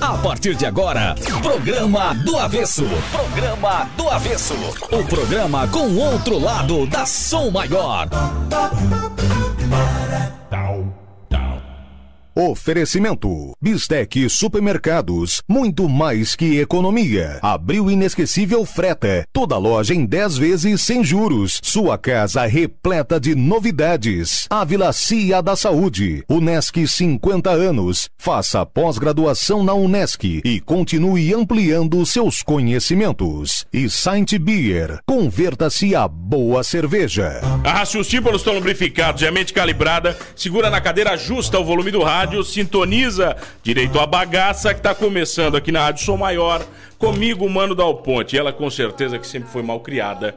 A partir de agora, Programa do Avesso. Programa do Avesso. O programa com o outro lado da Som Maior. Oferecimento: Bistec Supermercados, muito mais que economia. Abril Inesquecível Freta, toda loja em 10 vezes sem juros. Sua casa repleta de novidades. Ávila Cia da Saúde, Unesc 50 anos. Faça pós-graduação na Unesc e continue ampliando seus conhecimentos. E Saint Beer, converta-se a boa cerveja. Arraste os tímpanos estão lubrificados e a mente calibrada. Segura na cadeira, ajusta o volume do rádio. Sintoniza direito à bagaça que tá começando aqui na Rádio Som Maior. Comigo, Mano Dal Ponte. Ela com certeza que sempre foi mal criada.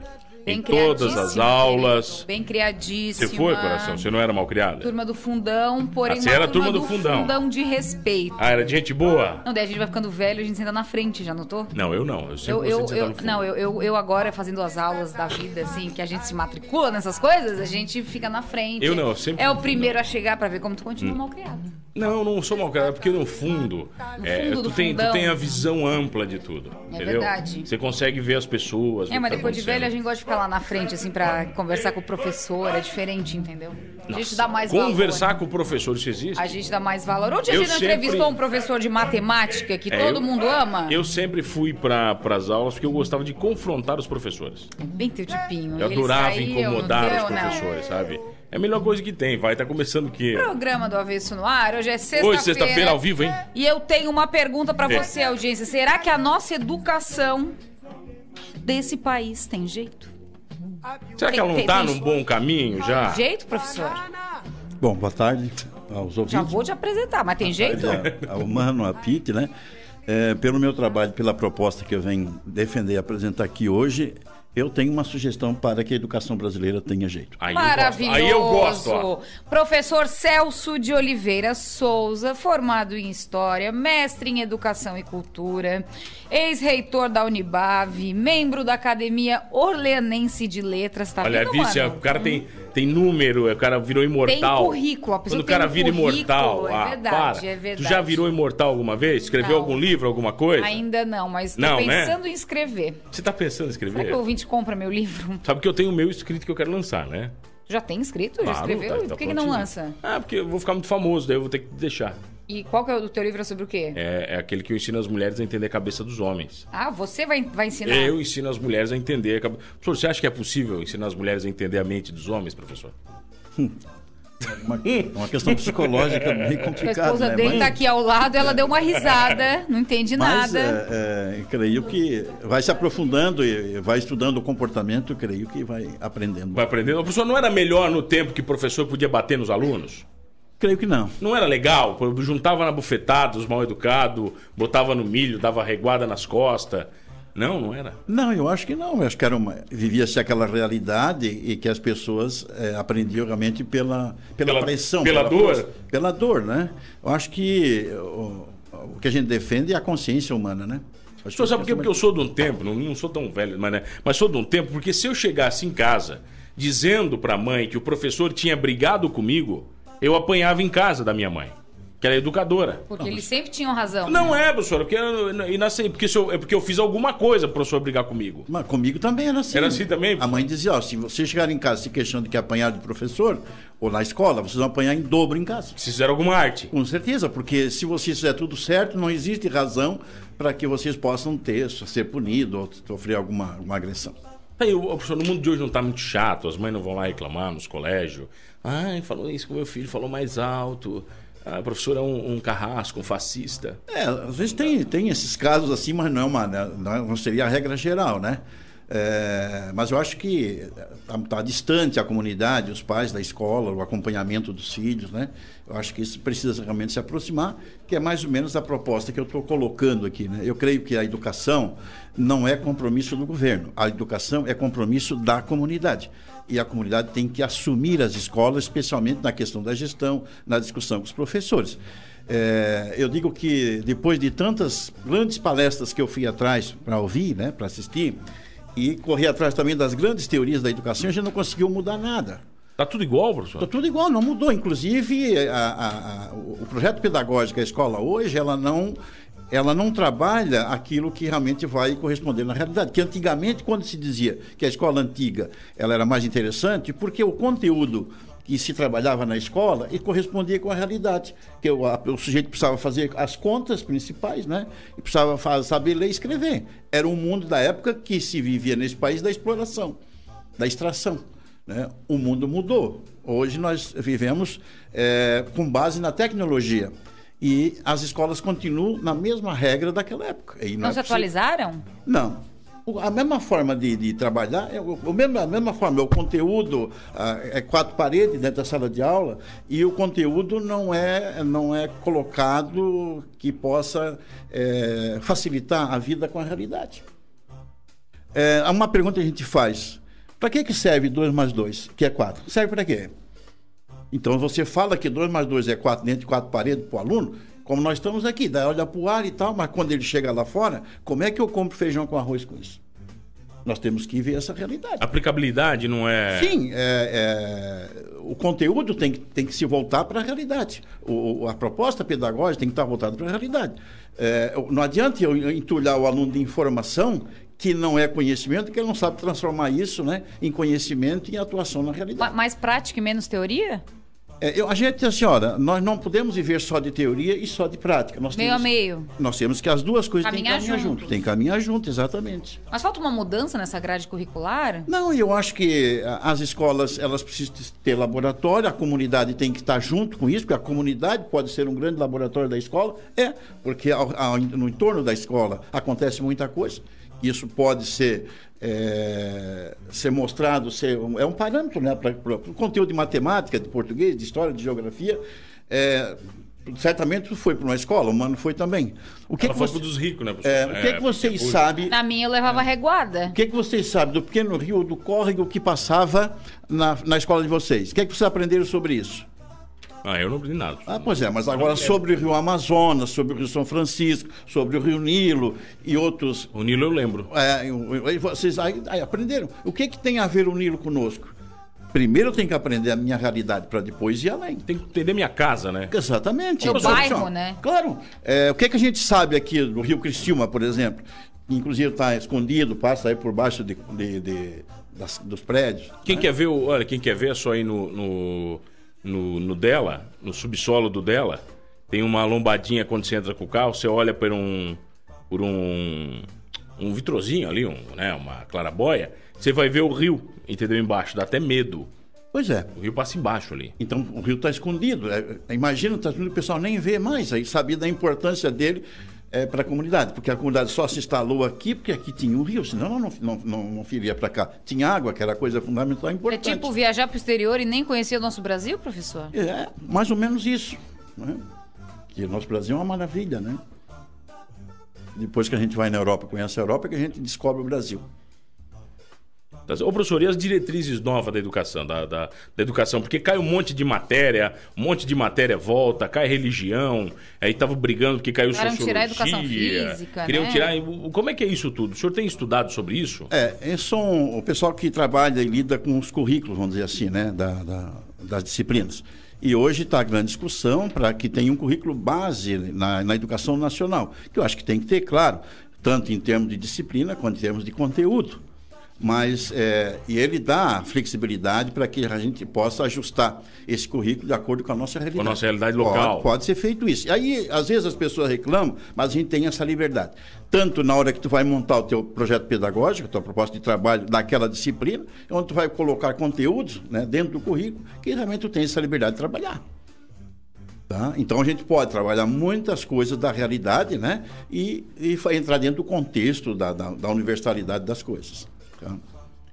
Em todas as aulas. Bem criadíssima. Você foi, coração? Você não era mal criada? Turma do fundão, porém você era turma do fundão de respeito. Ah, era de gente boa? Não, daí a gente vai ficando velho, a gente senta na frente, já notou? Não, eu não. Eu sempre gostei de sentar no fundo. Não, eu agora fazendo as aulas da vida, assim, que a gente se matricula nessas coisas, a gente fica na frente. Eu não, eu sempre... É o primeiro a chegar pra ver como tu continua mal criado. Não sou mal criado, porque no fundo, tu tem a visão ampla de tudo. É entendeu? verdade. Você consegue ver as pessoas. Mas depois de velho a gente gosta de ficar lá na frente, assim, pra conversar com o professor, é diferente, entendeu? A gente dá mais valor. Conversar com o professor, isso existe? A gente dá mais valor. Onde a gente entrevistou um professor de matemática que todo mundo ama? Eu sempre fui pras aulas porque eu gostava de confrontar os professores. É bem teu tipinho. Eu adorava incomodar os professores, sabe? É a melhor coisa que tem, vai. Tá começando o quê? Programa do Avesso no ar, hoje é sexta-feira. Hoje, sexta-feira, ao vivo, hein? E eu tenho uma pergunta pra você, audiência. Será que a nossa educação desse país tem jeito? Será que ela não tá num bom caminho já? Jeito, professor? Bom, boa tarde aos ouvintes. Já vou te apresentar, mas tem jeito? Ao Mano, a Pete, né? Pelo meu trabalho, pela proposta que eu venho defender e apresentar aqui hoje, eu tenho uma sugestão para que a educação brasileira tenha jeito. Maravilhoso. Aí eu gosto. Ó. Professor Celso de Oliveira Souza, formado em História, mestre em Educação e Cultura, ex-reitor da Unibave, membro da Academia Orleanense de Letras. Tá Olha, vendo, vice, mano? o cara tem número, o cara virou imortal. Tem currículo. A pessoa quando o cara vira imortal. É verdade, é verdade. Tu já virou imortal alguma vez? Escreveu algum livro, alguma coisa? Ainda não, mas tô não, pensando né? em escrever. Você tá pensando em escrever? Será que o ouvinte compra meu livro? Sabe que eu tenho o meu escrito que eu quero lançar, né? Já tem escrito? Já Claro, escreveu? tá Por que não lança? Porque eu vou ficar muito famoso, daí eu vou ter que deixar. E qual que é o teu livro sobre o quê? É aquele que eu ensino as mulheres a entender a cabeça dos homens. Ah, você vai ensinar? Eu ensino as mulheres a entender a cabeça... Professor, você acha que é possível ensinar as mulheres a entender a mente dos homens, professor? Uma questão psicológica bem complicada. A esposa dele tá aqui ao lado, ela deu uma risada, não entende nada. Creio que vai se aprofundando e vai estudando o comportamento, creio que vai aprendendo. Vai aprendendo. O professor não era melhor no tempo que o professor podia bater nos alunos? Creio que não. Não era legal? Juntava na bufetada os mal educados, botava no milho, dava reguada nas costas. Não era? Não, eu acho que não. Eu acho que vivia-se aquela realidade e que as pessoas aprendiam realmente pela pressão. Pela dor? Força, pela dor, né? Eu acho que o que a gente defende é a consciência humana, né? Você sabe por quê? Porque eu sou de um tempo, não sou tão velho, mas sou de um tempo, porque se eu chegasse em casa dizendo para a mãe que o professor tinha brigado comigo, eu apanhava em casa da minha mãe, que era educadora. Porque eles sempre tinham razão. Não professor, porque eu fiz alguma coisa pro professor brigar comigo. Mas comigo também era assim. Era assim também? A mãe dizia, se você chegar em casa se queixando de que apanhar do professor, ou na escola, vocês vão apanhar em dobro em casa. Se fizeram alguma arte. Com certeza, porque se vocês fizer tudo certo, não existe razão para que vocês possam ser punidos ou sofrer alguma agressão. Aí, professor, no mundo de hoje não tá muito chato, as mães não vão lá reclamar nos colégios. Ai, falou isso com meu filho, falou mais alto. O professor é um carrasco, um fascista. Às vezes tem esses casos assim, mas não seria a regra geral, né? Mas eu acho que está distante a comunidade, os pais da escola, o acompanhamento dos filhos, né? Eu acho que isso precisa realmente se aproximar, que é mais ou menos a proposta que eu estou colocando aqui, né? Eu creio que a educação não é compromisso do governo, a educação é compromisso da comunidade. E a comunidade tem que assumir as escolas, especialmente na questão da gestão, na discussão com os professores. Eu digo que depois de tantas grandes palestras que eu fui atrás para ouvir, né, para assistir, e correr atrás também das grandes teorias da educação, a gente não conseguiu mudar nada. Tá tudo igual, professor? Tá tudo igual, não mudou. Inclusive, o projeto pedagógico da escola hoje, ela não trabalha aquilo que realmente vai corresponder na realidade. Que antigamente, quando se dizia que a escola antiga ela era mais interessante, porque o conteúdo que se trabalhava na escola e correspondia com a realidade. Que o sujeito precisava fazer as contas principais, né? E precisava saber ler e escrever. Era um mundo da época que se vivia nesse país da exploração, da extração. Né? O mundo mudou. Hoje nós vivemos com base na tecnologia. E as escolas continuam na mesma regra daquela época. E não se atualizaram? Não. A mesma forma de trabalhar, a mesma forma, o conteúdo é 4 paredes dentro da sala de aula e o conteúdo não é colocado que possa facilitar a vida com a realidade. Há uma pergunta que a gente faz: para que serve 2 mais 2, que é 4? Serve para quê? Então você fala que 2 mais 2 é 4 dentro de 4 paredes para o aluno, como nós estamos aqui, daí olha para o ar e tal, mas quando ele chega lá fora, como é que eu compro feijão com arroz com isso? Nós temos que ver essa realidade. Aplicabilidade não é... Sim, o conteúdo tem que se voltar para a realidade. A proposta pedagógica tem que estar voltada para a realidade. Não adianta eu entulhar o aluno de informação que não é conhecimento, que ele não sabe transformar isso, né, em conhecimento e em atuação na realidade. Mais prática e menos teoria? A gente, senhora, nós não podemos viver só de teoria e só de prática. Meio a meio. Nós temos que as duas coisas têm que caminhar junto. Tem que caminhar junto, exatamente. Mas falta uma mudança nessa grade curricular? Não, eu acho que as escolas, elas precisam ter laboratório, a comunidade tem que estar junto com isso, porque a comunidade pode ser um grande laboratório da escola, porque no entorno da escola acontece muita coisa. Isso pode ser mostrado, é um parâmetro, né, para o conteúdo de matemática, de português, de história, de geografia. Certamente foi para uma escola, o Mano foi também. Ela foi para os ricos, né, professor? O que vocês sabem... Na minha eu levava reguada. O que vocês sabem do pequeno rio, do córrego que passava na escola de vocês? O que vocês aprenderam sobre isso? Eu não aprendi nada. Pois mas agora sobre o Rio Amazonas, sobre o Rio São Francisco, sobre o Rio Nilo e outros... O Nilo eu lembro. Vocês aí aprenderam. O que tem a ver o Nilo conosco? Primeiro eu tenho que aprender a minha realidade para depois ir além. Tem que entender minha casa, né? Exatamente. O bairro, né? Claro. O que a gente sabe aqui do Rio Criciúma, por exemplo? Inclusive está escondido, passa aí por baixo dos prédios. Quem quer ver é só ir no dela, no subsolo do dela, tem uma lombadinha quando você entra com o carro, você olha por um vitrozinho ali, uma clarabóia, você vai ver o rio, entendeu? Embaixo, dá até medo. Pois é. O rio passa embaixo ali. Então o rio está escondido. Imagina, o pessoal nem vê mais, aí sabia da importância dele para a comunidade, porque a comunidade só se instalou aqui porque aqui tinha um rio, senão não viria para cá. Tinha água, que era coisa fundamental e importante. É tipo viajar para o exterior e nem conhecer o nosso Brasil, professor? Mais ou menos isso. Né? Que o nosso Brasil é uma maravilha, né? Depois que a gente vai na Europa, conhece a Europa, que a gente descobre o Brasil. Ô, professor, e as diretrizes novas da educação, da educação? Porque cai um monte de matéria volta, cai religião, aí tava brigando porque caiu sociologia. Tirar a educação física, queriam tirar... Como é que é isso tudo? O senhor tem estudado sobre isso? São o pessoal que trabalha e lida com os currículos, vamos dizer assim, né, das disciplinas. E hoje está a grande discussão para que tenha um currículo base na educação nacional, que eu acho que tem que ter, claro, tanto em termos de disciplina quanto em termos de conteúdo. Mas e ele dá flexibilidade para que a gente possa ajustar esse currículo de acordo com a nossa realidade. Com a nossa realidade local. Pode ser feito isso. E aí, às vezes, as pessoas reclamam, mas a gente tem essa liberdade. Tanto na hora que tu vai montar o teu projeto pedagógico, a tua proposta de trabalho daquela disciplina, onde tu vai colocar conteúdos, né, dentro do currículo, que realmente tu tem essa liberdade de trabalhar. Tá? Então a gente pode trabalhar muitas coisas da realidade, né, e entrar dentro do contexto da universalidade das coisas. Tá.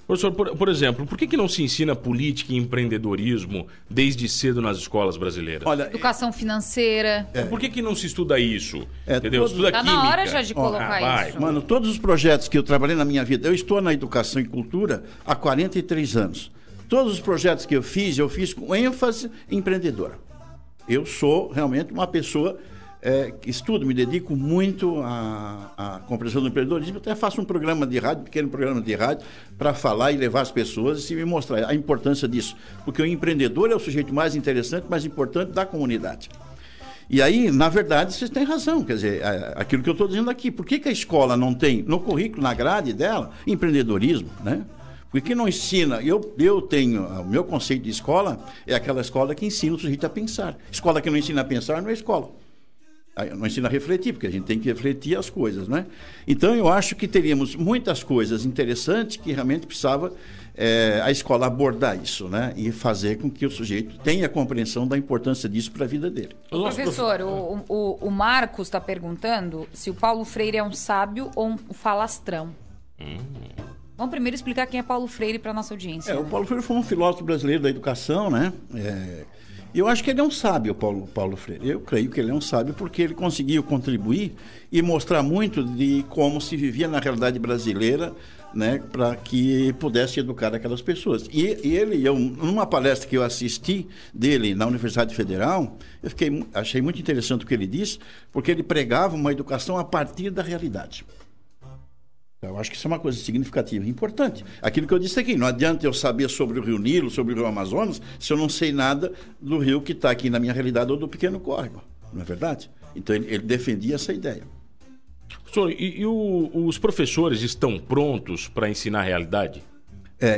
Professor, por exemplo, por que não se ensina política e empreendedorismo desde cedo nas escolas brasileiras? Olha, educação financeira. Por que não se estuda isso? Entendeu? Estuda química. Tá na hora já de colocar isso. Mano, todos os projetos que eu trabalhei na minha vida, eu estou na educação e cultura há 43 anos. Todos os projetos que eu fiz com ênfase empreendedora. Eu sou realmente uma pessoa estudo, me dedico muito à compreensão do empreendedorismo. Até faço um programa de rádio, pequeno programa de rádio, para falar e levar as pessoas e me mostrar a importância disso. Porque o empreendedor é o sujeito mais interessante, mais importante da comunidade. E aí, na verdade, vocês têm razão. Quer dizer, aquilo que eu estou dizendo aqui. Por que a escola não tem, no currículo, na grade dela, empreendedorismo, né? Porque não ensina, eu tenho, o meu conceito de escola é aquela escola que ensina o sujeito a pensar. Escola que não ensina a pensar não é escola. Não ensina a refletir, porque a gente tem que refletir as coisas, né? Então, eu acho que teríamos muitas coisas interessantes que realmente precisava a escola abordar isso, né? E fazer com que o sujeito tenha compreensão da importância disso para a vida dele. Professor, o Marcos está perguntando se o Paulo Freire é um sábio ou um falastrão. Vamos primeiro explicar quem é Paulo Freire para a nossa audiência. O Paulo Freire foi um filósofo brasileiro da educação, né? Eu acho que ele é um sábio, Paulo Freire. Eu creio que ele é um sábio porque ele conseguiu contribuir e mostrar muito de como se vivia na realidade brasileira, né, para que pudesse educar aquelas pessoas. Numa palestra que eu assisti dele na Universidade Federal, achei muito interessante o que ele disse, porque ele pregava uma educação a partir da realidade. Eu acho que isso é uma coisa significativa, importante. Aquilo que eu disse aqui, não adianta eu saber sobre o Rio Nilo, sobre o Rio Amazonas, se eu não sei nada do rio que está aqui na minha realidade ou do pequeno córrego, não é verdade? Então ele defendia essa ideia. Professor, os professores estão prontos para ensinar a realidade?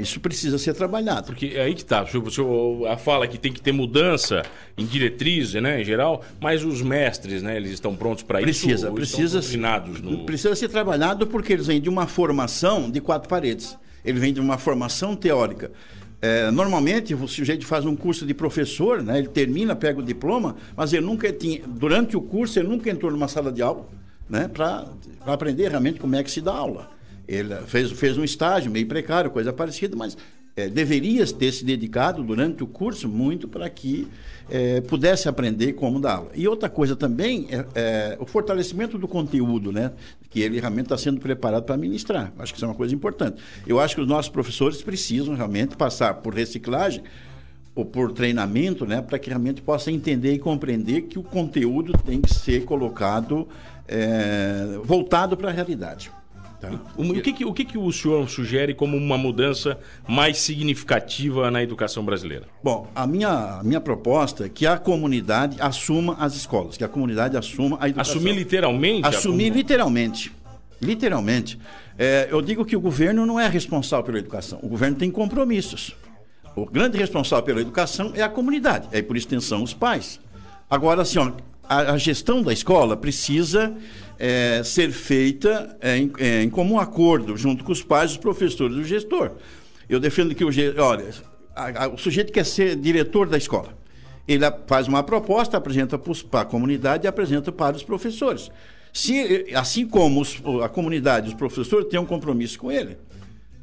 Isso precisa ser trabalhado. Porque é aí que está. O senhor fala que tem que ter mudança em diretriz, né, em geral, mas os mestres, né, eles estão prontos para isso? Precisa ser trabalhado porque eles vêm de uma formação de 4 paredes. Ele vem de uma formação teórica. Normalmente, o sujeito faz um curso de professor, né, ele termina, pega o diploma, mas ele nunca durante o curso, ele nunca entrou numa sala de aula, né, para aprender realmente como é que se dá aula. Ele fez um estágio meio precário, coisa parecida, mas deveria ter se dedicado durante o curso muito para que pudesse aprender como dar aula. E outra coisa também é o fortalecimento do conteúdo, né, que ele realmente está sendo preparado para ministrar. Acho que isso é uma coisa importante. Eu acho que os nossos professores precisam realmente passar por reciclagem ou por treinamento, né, para que realmente possa entender e compreender que o conteúdo tem que ser colocado, voltado para a realidade. Tá. O que o senhor sugere como uma mudança mais significativa na educação brasileira? Bom, a minha proposta é que a comunidade assuma as escolas, que a comunidade assuma a educação. Assumir literalmente? Assumir literalmente. Literalmente. Eu digo que o governo não é responsável pela educação, o governo tem compromissos. O grande responsável pela educação é a comunidade, por extensão os pais. Agora, assim, a gestão da escola precisa ser feita em comum acordo, junto com os pais, os professores e o gestor. Eu defendo que o sujeito quer ser diretor da escola. Ele faz uma proposta, apresenta para a comunidade e apresenta para os professores. Assim como a comunidade e os professores têm um compromisso com ele.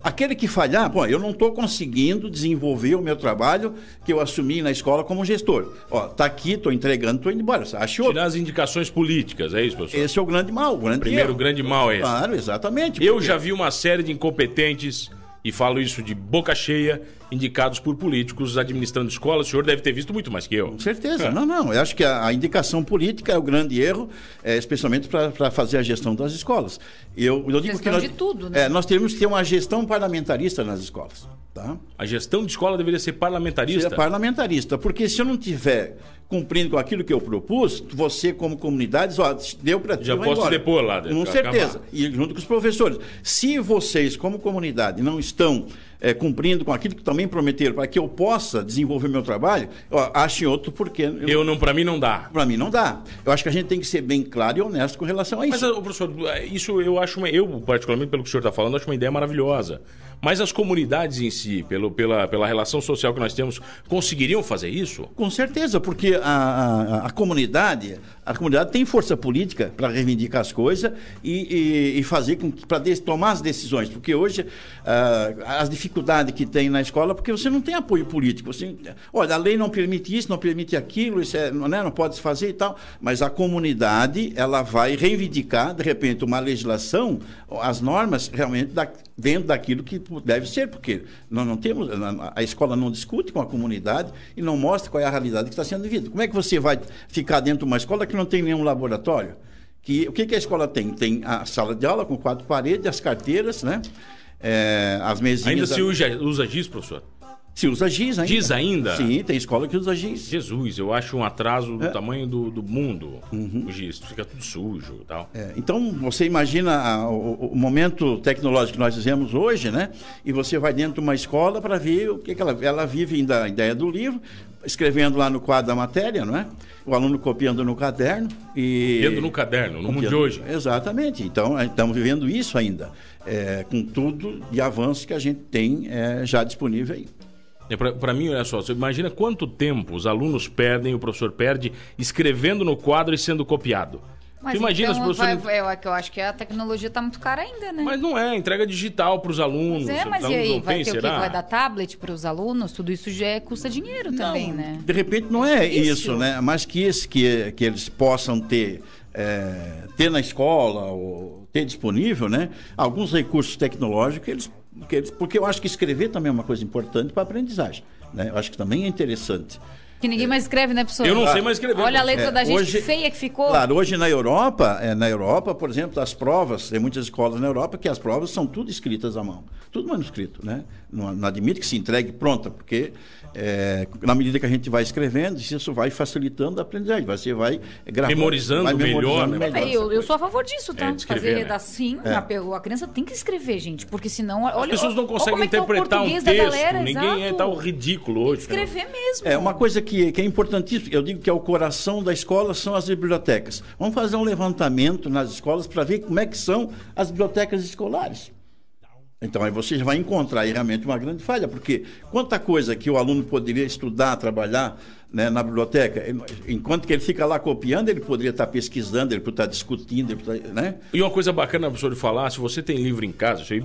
Aquele que falhar, eu não estou conseguindo desenvolver o meu trabalho que eu assumi na escola como gestor. Está aqui, estou entregando, estou indo embora. Tirar as indicações políticas, é isso, professor? Esse é o grande mal. Grande mal é esse. Claro, exatamente. Eu já vi uma série de incompetentes, e falo isso de boca cheia, indicados por políticos administrando escolas. O senhor deve ter visto muito mais que eu. Com certeza. Não. Eu acho que a indicação política é o grande erro, especialmente para fazer a gestão das escolas. Eu digo que de tudo, né? Nós temos que ter uma gestão parlamentarista nas escolas. Tá? A gestão de escola deveria ser parlamentarista? Ser parlamentarista, porque se eu não tiver cumprindo com aquilo que eu propus, você como comunidade, deu para ti, já posso depor lá. Com certeza, e junto com os professores. Se vocês, como comunidade, não estão cumprindo com aquilo que também prometeram para que eu possa desenvolver meu trabalho, achem outro porque... Para mim não dá. Para mim não dá. Eu acho que a gente tem que ser bem claro e honesto com relação a isso. Mas, professor, isso eu acho, eu particularmente pelo que o senhor está falando, acho uma ideia maravilhosa. Mas as comunidades em si, pela relação social que nós temos, conseguiriam fazer isso? Com certeza, porque a comunidade tem força política para reivindicar as coisas e fazer para tomar as decisões. Porque hoje as dificuldades que tem na escola, porque você não tem apoio político. A lei não permite isso, não permite aquilo, isso não pode se fazer e tal. Mas a comunidade ela vai reivindicar, de repente, uma legislação, as normas realmente dentro daquilo que deve ser, porque nós não temos, a escola não discute com a comunidade e não mostra qual é a realidade que está sendo vivida. Como é que você vai ficar dentro de uma escola que que não tem nenhum laboratório? O que a escola tem? Tem a sala de aula com 4 paredes, as carteiras, né? As mesinhas... Ainda se usa giz, professor? Se usa giz ainda. Giz ainda? Sim, tem escola que usa giz. Jesus, eu acho um atraso do tamanho do mundo, o giz. Fica tudo sujo e tal. Então, você imagina o momento tecnológico que nós vivemos hoje, né? E você vai dentro de uma escola para ver o que ela vive da ideia do livro, escrevendo lá no quadro da matéria, não é? O aluno copiando no caderno e... Copiando no caderno, no mundo de hoje. Exatamente. Então, estamos vivendo isso ainda, com tudo de avanço que a gente tem já disponível aí. Para mim, olha só, você imagina quanto tempo os alunos perdem, o professor perde, escrevendo no quadro e sendo copiado. Mas imagina então, os professores... eu acho que a tecnologia está muito cara ainda, né? Mas não é, entrega digital para os alunos. Mas os e aí, alunos vai ter será? o quê? Vai dar tablet para os alunos? Tudo isso já custa dinheiro também, né? De repente não é isso, né? Mas que eles possam ter na escola ou ter disponível, né? Alguns recursos tecnológicos porque eu acho que escrever também é uma coisa importante para a aprendizagem, né? Eu acho que também é interessante. Que ninguém mais escreve, né, professor? Eu não sei mais escrever. Olha a letra da gente hoje, feia que ficou. Claro, hoje na Europa, por exemplo, as provas, tem muitas escolas na Europa que as provas são tudo escritas à mão. Tudo manuscrito, né? Não admite que se entregue pronta, porque na medida que a gente vai escrevendo, isso vai facilitando a aprendizagem. Você vai gravando. Memorizando melhor, né? Eu sou a favor disso, tá? Escrever, fazer né? redação. A criança tem que escrever, gente, porque senão... As pessoas não conseguem interpretar um texto. Galera, ninguém tá o ridículo hoje. Escrever mesmo. É uma coisa que é importantíssima. Eu digo que é o coração da escola são as bibliotecas. Vamos fazer um levantamento nas escolas para ver como é que são as bibliotecas escolares. Então, aí você já vai encontrar aí realmente uma grande falha, porque quanta coisa que o aluno poderia estudar, trabalhar, né, na biblioteca, enquanto que ele fica lá copiando, ele poderia estar pesquisando, ele poderia estar discutindo, né? E uma coisa bacana, professor, de falar, se você tem livro em casa, você,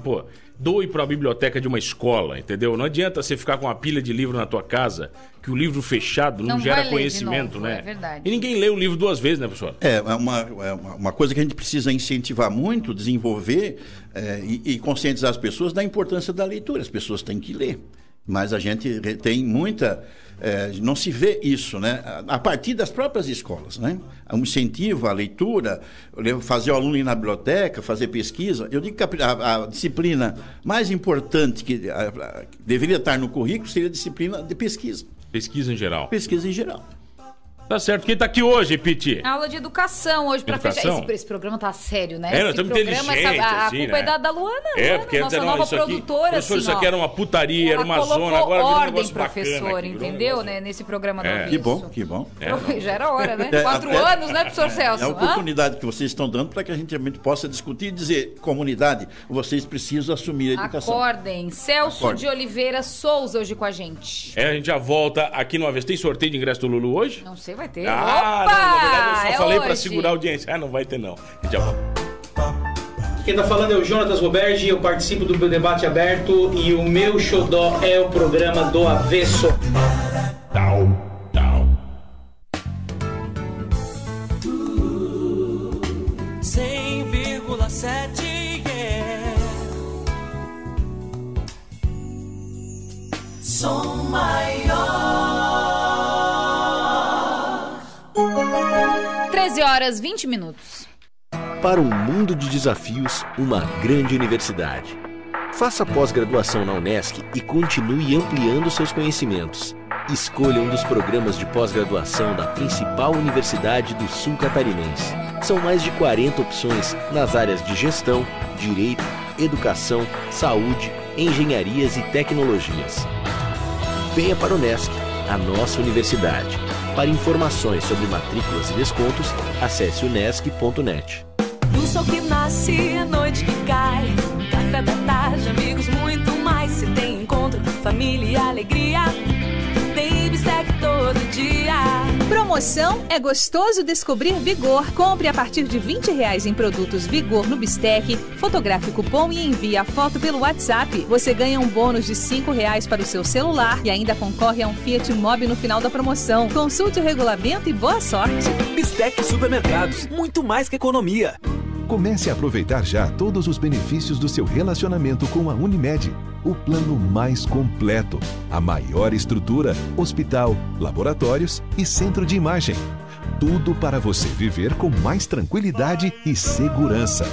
doe para a biblioteca de uma escola, entendeu? Não adianta você ficar com uma pilha de livro na tua casa, que o livro fechado não gera conhecimento, novo, né? É verdade. E ninguém lê o livro 2 vezes, né, professor? É uma coisa que a gente precisa incentivar muito, desenvolver e conscientizar as pessoas da importância da leitura. As pessoas têm que ler. Mas a gente tem muita... não se vê isso, né? A partir das próprias escolas, né? Um incentivo à leitura, fazer o aluno ir na biblioteca, fazer pesquisa. Eu digo que a disciplina mais importante que deveria estar no currículo seria a disciplina de pesquisa. Pesquisa em geral. Pesquisa em geral. Tá certo. Quem tá aqui hoje, Piti? Aula de educação hoje para fechar. Esse programa tá sério, né? Nós estamos inteligentes, a culpa é da Luana, porque nossa nova produtora. Professor, isso aqui era uma putaria, era uma zona. Agora ordem, professor, entendeu? Né? Nesse programa do Avesso. Que bom. Já era hora, né? 4 anos, né, professor Celso? É a oportunidade que vocês estão dando para que a gente realmente possa discutir e dizer, comunidade, vocês precisam assumir a educação. Acordem. Celso de Oliveira Souza hoje com a gente. A gente já volta aqui no Avesso. Tem sorteio de ingresso do Lulu hoje? Não sei, vai ter. Opa! Não, na verdade eu só falei para segurar a audiência. Não vai ter não. A gente já volta. Quem tá falando é o Jonatas Roberge, eu participo do Debate Aberto e o meu xodó é o programa do Avesso. Tal. 100,7 Som Maior. 13h20. Para um mundo de desafios, uma grande universidade. Faça pós-graduação na Unesc e continue ampliando seus conhecimentos. Escolha um dos programas de pós-graduação da principal universidade do sul catarinense. São mais de 40 opções nas áreas de gestão, direito, educação, saúde, engenharias e tecnologias. Venha para a Unesc, a nossa universidade. Para informações sobre matrículas e descontos, acesse unesc.net. Do sol que nasce, a noite que cai, café da tarde, amigos, muito mais. Se tem encontro, família e alegria, tem bistec todo dia. Promoção é gostoso descobrir Vigor. Compre a partir de R$20 em produtos Vigor no Bistec, fotografe o cupom e envie a foto pelo WhatsApp. Você ganha um bônus de R$5 para o seu celular e ainda concorre a um Fiat Mobi no final da promoção. Consulte o regulamento e boa sorte. Bistec Supermercados, muito mais que economia. Comece a aproveitar já todos os benefícios do seu relacionamento com a Unimed. O plano mais completo, a maior estrutura, hospital, laboratórios e centro de imagem. Tudo para você viver com mais tranquilidade e segurança.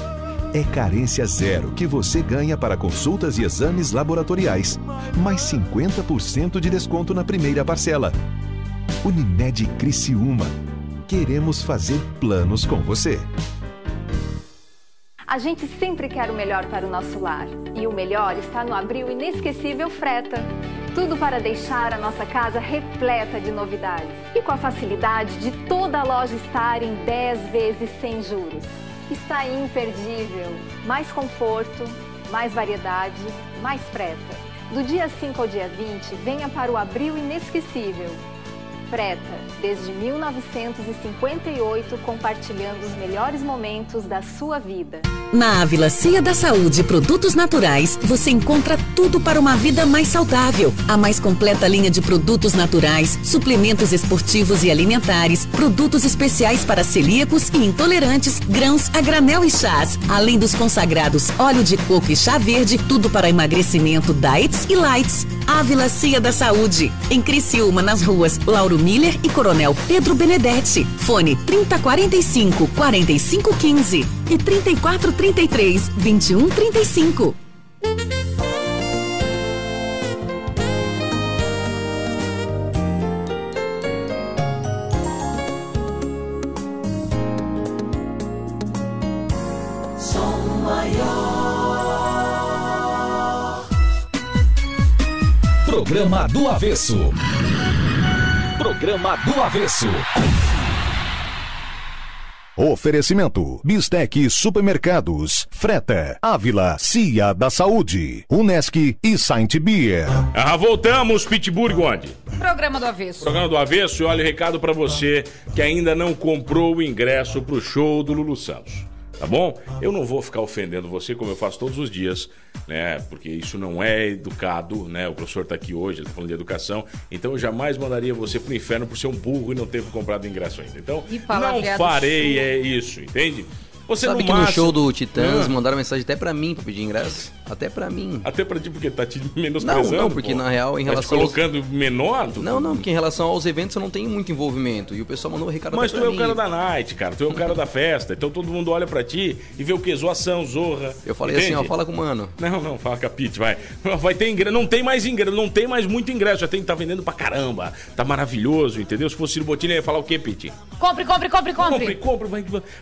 É carência zero que você ganha para consultas e exames laboratoriais. Mais 50% de desconto na primeira parcela. Unimed Criciúma. Queremos fazer planos com você. A gente sempre quer o melhor para o nosso lar. E o melhor está no Abril Inesquecível Freta. Tudo para deixar a nossa casa repleta de novidades. E com a facilidade de toda a loja estar em 10 vezes sem juros. Está imperdível. Mais conforto, mais variedade, mais freta. Do dia 5 ao dia 20, venha para o Abril Inesquecível. Freta, desde 1958, compartilhando os melhores momentos da sua vida. Na Ávila Cia da Saúde Produtos Naturais, você encontra tudo para uma vida mais saudável. A mais completa linha de produtos naturais, suplementos esportivos e alimentares, produtos especiais para celíacos e intolerantes, grãos a granel e chás, além dos consagrados óleo de coco e chá verde, tudo para emagrecimento, diets e lights. Ávila Cia da Saúde, em Criciúma, nas ruas Lauro Miller e Coronel Pedro Benedetti. Fone 3045-4515 e 3433-2135. Som Maior. Programa do Avesso. Programa do Avesso. Oferecimento: Bistec Supermercados, Freta, Ávila, Cia da Saúde, Unesc e Saint Beer. Voltamos, Pittsburgh, onde? Programa do Avesso. Programa do Avesso, e olha o recado pra você que ainda não comprou o ingresso pro show do Lulu Santos. Tá bom? Eu não vou ficar ofendendo você como eu faço todos os dias, né? Porque isso não é educado, né? O professor tá aqui hoje, ele tá falando de educação. Então eu jamais mandaria você pro inferno por ser um burro e não ter comprado ingresso ainda. Então não farei isso, entende? Você sabe que no show do Titãs mandaram mensagem até pra mim pra pedir ingresso? Até pra mim. Até pra ti, porque tá te menosprezando? Não, porque na real, em relação... Tá te colocando menor? Não, porque em relação aos eventos eu não tenho muito envolvimento. E o pessoal mandou um recado Mas até pra mim. Mas tu é o cara da night, cara. Tu é o cara da festa. Então todo mundo olha pra ti e vê o que? Zoação, zorra. Eu falei assim, ó, fala com o mano. Não, fala com a Pete, vai. Vai ter ingresso. Não tem mais ingresso, não tem mais muito ingresso. Já tá vendendo pra caramba. Tá maravilhoso, entendeu? Se fosse Ciro Bottini, ia falar o quê, Pete? Compre.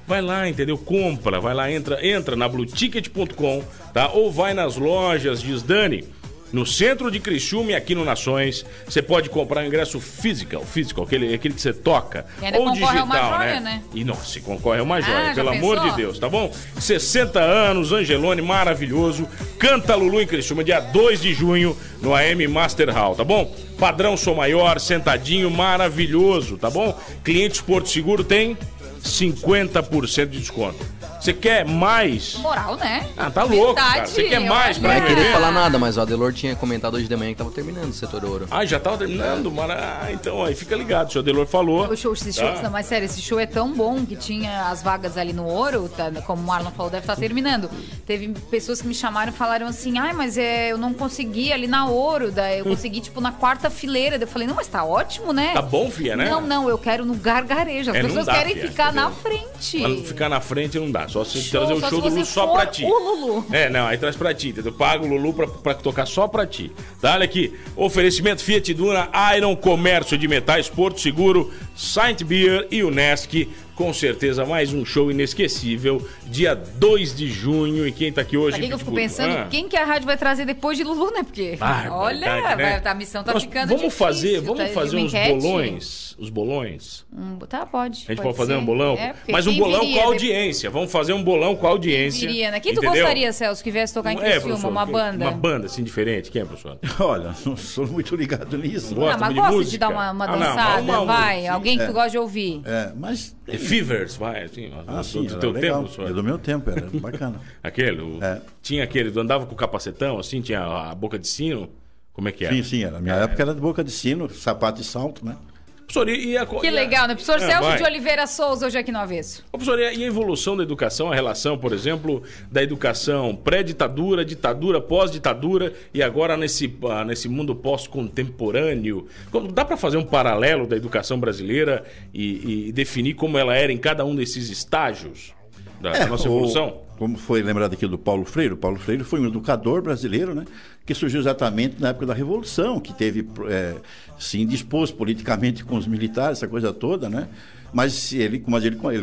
Vai lá, entendeu? Compra, vai lá, entra na blueticket.com, tá? Ou vai nas lojas de Sdani, no centro de Criciúma e aqui no Nações. Você pode comprar um ingresso físico, aquele que você toca. Ou digital, né? E não, se concorre a uma joia, pelo amor de Deus, tá bom? 60 anos, Angelone, maravilhoso. Canta Lulu em Criciúma, dia 2 de junho, no AM Master Hall, tá bom? Padrão Som Maior, sentadinho, maravilhoso, tá bom? Cliente Porto Seguro tem 50% de desconto. Você quer mais? Moral, né? Ah, tá louco, cara. Você quer mais pra mim? Não ia querer falar nada, mas o Adelor tinha comentado hoje de manhã que tava terminando o setor ouro. Ah, já tava terminando? Então aí fica ligado. O senhor Adelor falou. O show, não, mas sério, esse show é tão bom que tinha as vagas ali no ouro, tá, como o Marlon falou, deve estar terminando. Teve pessoas que me chamaram e falaram assim, mas eu não consegui ali na ouro, daí eu consegui tipo na quarta fileira. Eu falei, não, mas tá ótimo, né? Tá bom, fia, né? Não, eu quero no gargarejo. As pessoas querem ficar na frente. Mas ficar na frente não dá, só se trazer o show do Lulu só pra ti. O Lulu. Não, aí traz pra ti, entendeu? Paga o Lulu pra tocar só pra ti. Tá, olha aqui. Oferecimento Fiat Duna, Iron Comércio de Metais, Porto Seguro, Saint Beer e Unesc. Com certeza, mais um show inesquecível, dia 2 de junho. E quem tá aqui hoje... Sabe o que eu fico pensando? Quem que a rádio vai trazer depois de Lulu, né? Porque, olha, né? A missão tá ficando vamos difícil. Vamos fazer uns bolões? Os bolões? Tá, pode. A gente pode fazer um bolão? Mas um bolão com audiência. Vamos fazer um bolão com audiência. Quem né? Quem tu gostaria, Celso, que viesse tocar em Criciúma? Uma banda? Uma banda, assim, diferente. Quem é, professor? Olha, não sou muito ligado nisso. Mas gosta de dar uma dançada, vai. Alguém que tu gosta de ouvir. Mas... The Fevers, vai, assim, do teu legal. tempo, senhor. Do meu tempo, era bacana. Tinha aquele, tu andava com o capacetão, assim, tinha a boca de sino, como é que era? Sim, era. Na minha época era de boca de sino, sapato e salto, né? Professor, Que legal, né? Professor Celso vai. de Oliveira Souza, hoje aqui no Avesso. Ô, professor, e a evolução da educação, a relação, por exemplo, da educação pré-ditadura, ditadura, pós-ditadura e agora nesse mundo pós-contemporâneo? Dá para fazer um paralelo da educação brasileira e definir como ela era em cada um desses estágios da nossa evolução? Como foi lembrado aqui do Paulo Freire, o Paulo Freire foi um educador brasileiro, né, que surgiu exatamente na época da Revolução, que teve, se indispôs politicamente com os militares, essa coisa toda, né? Mas ele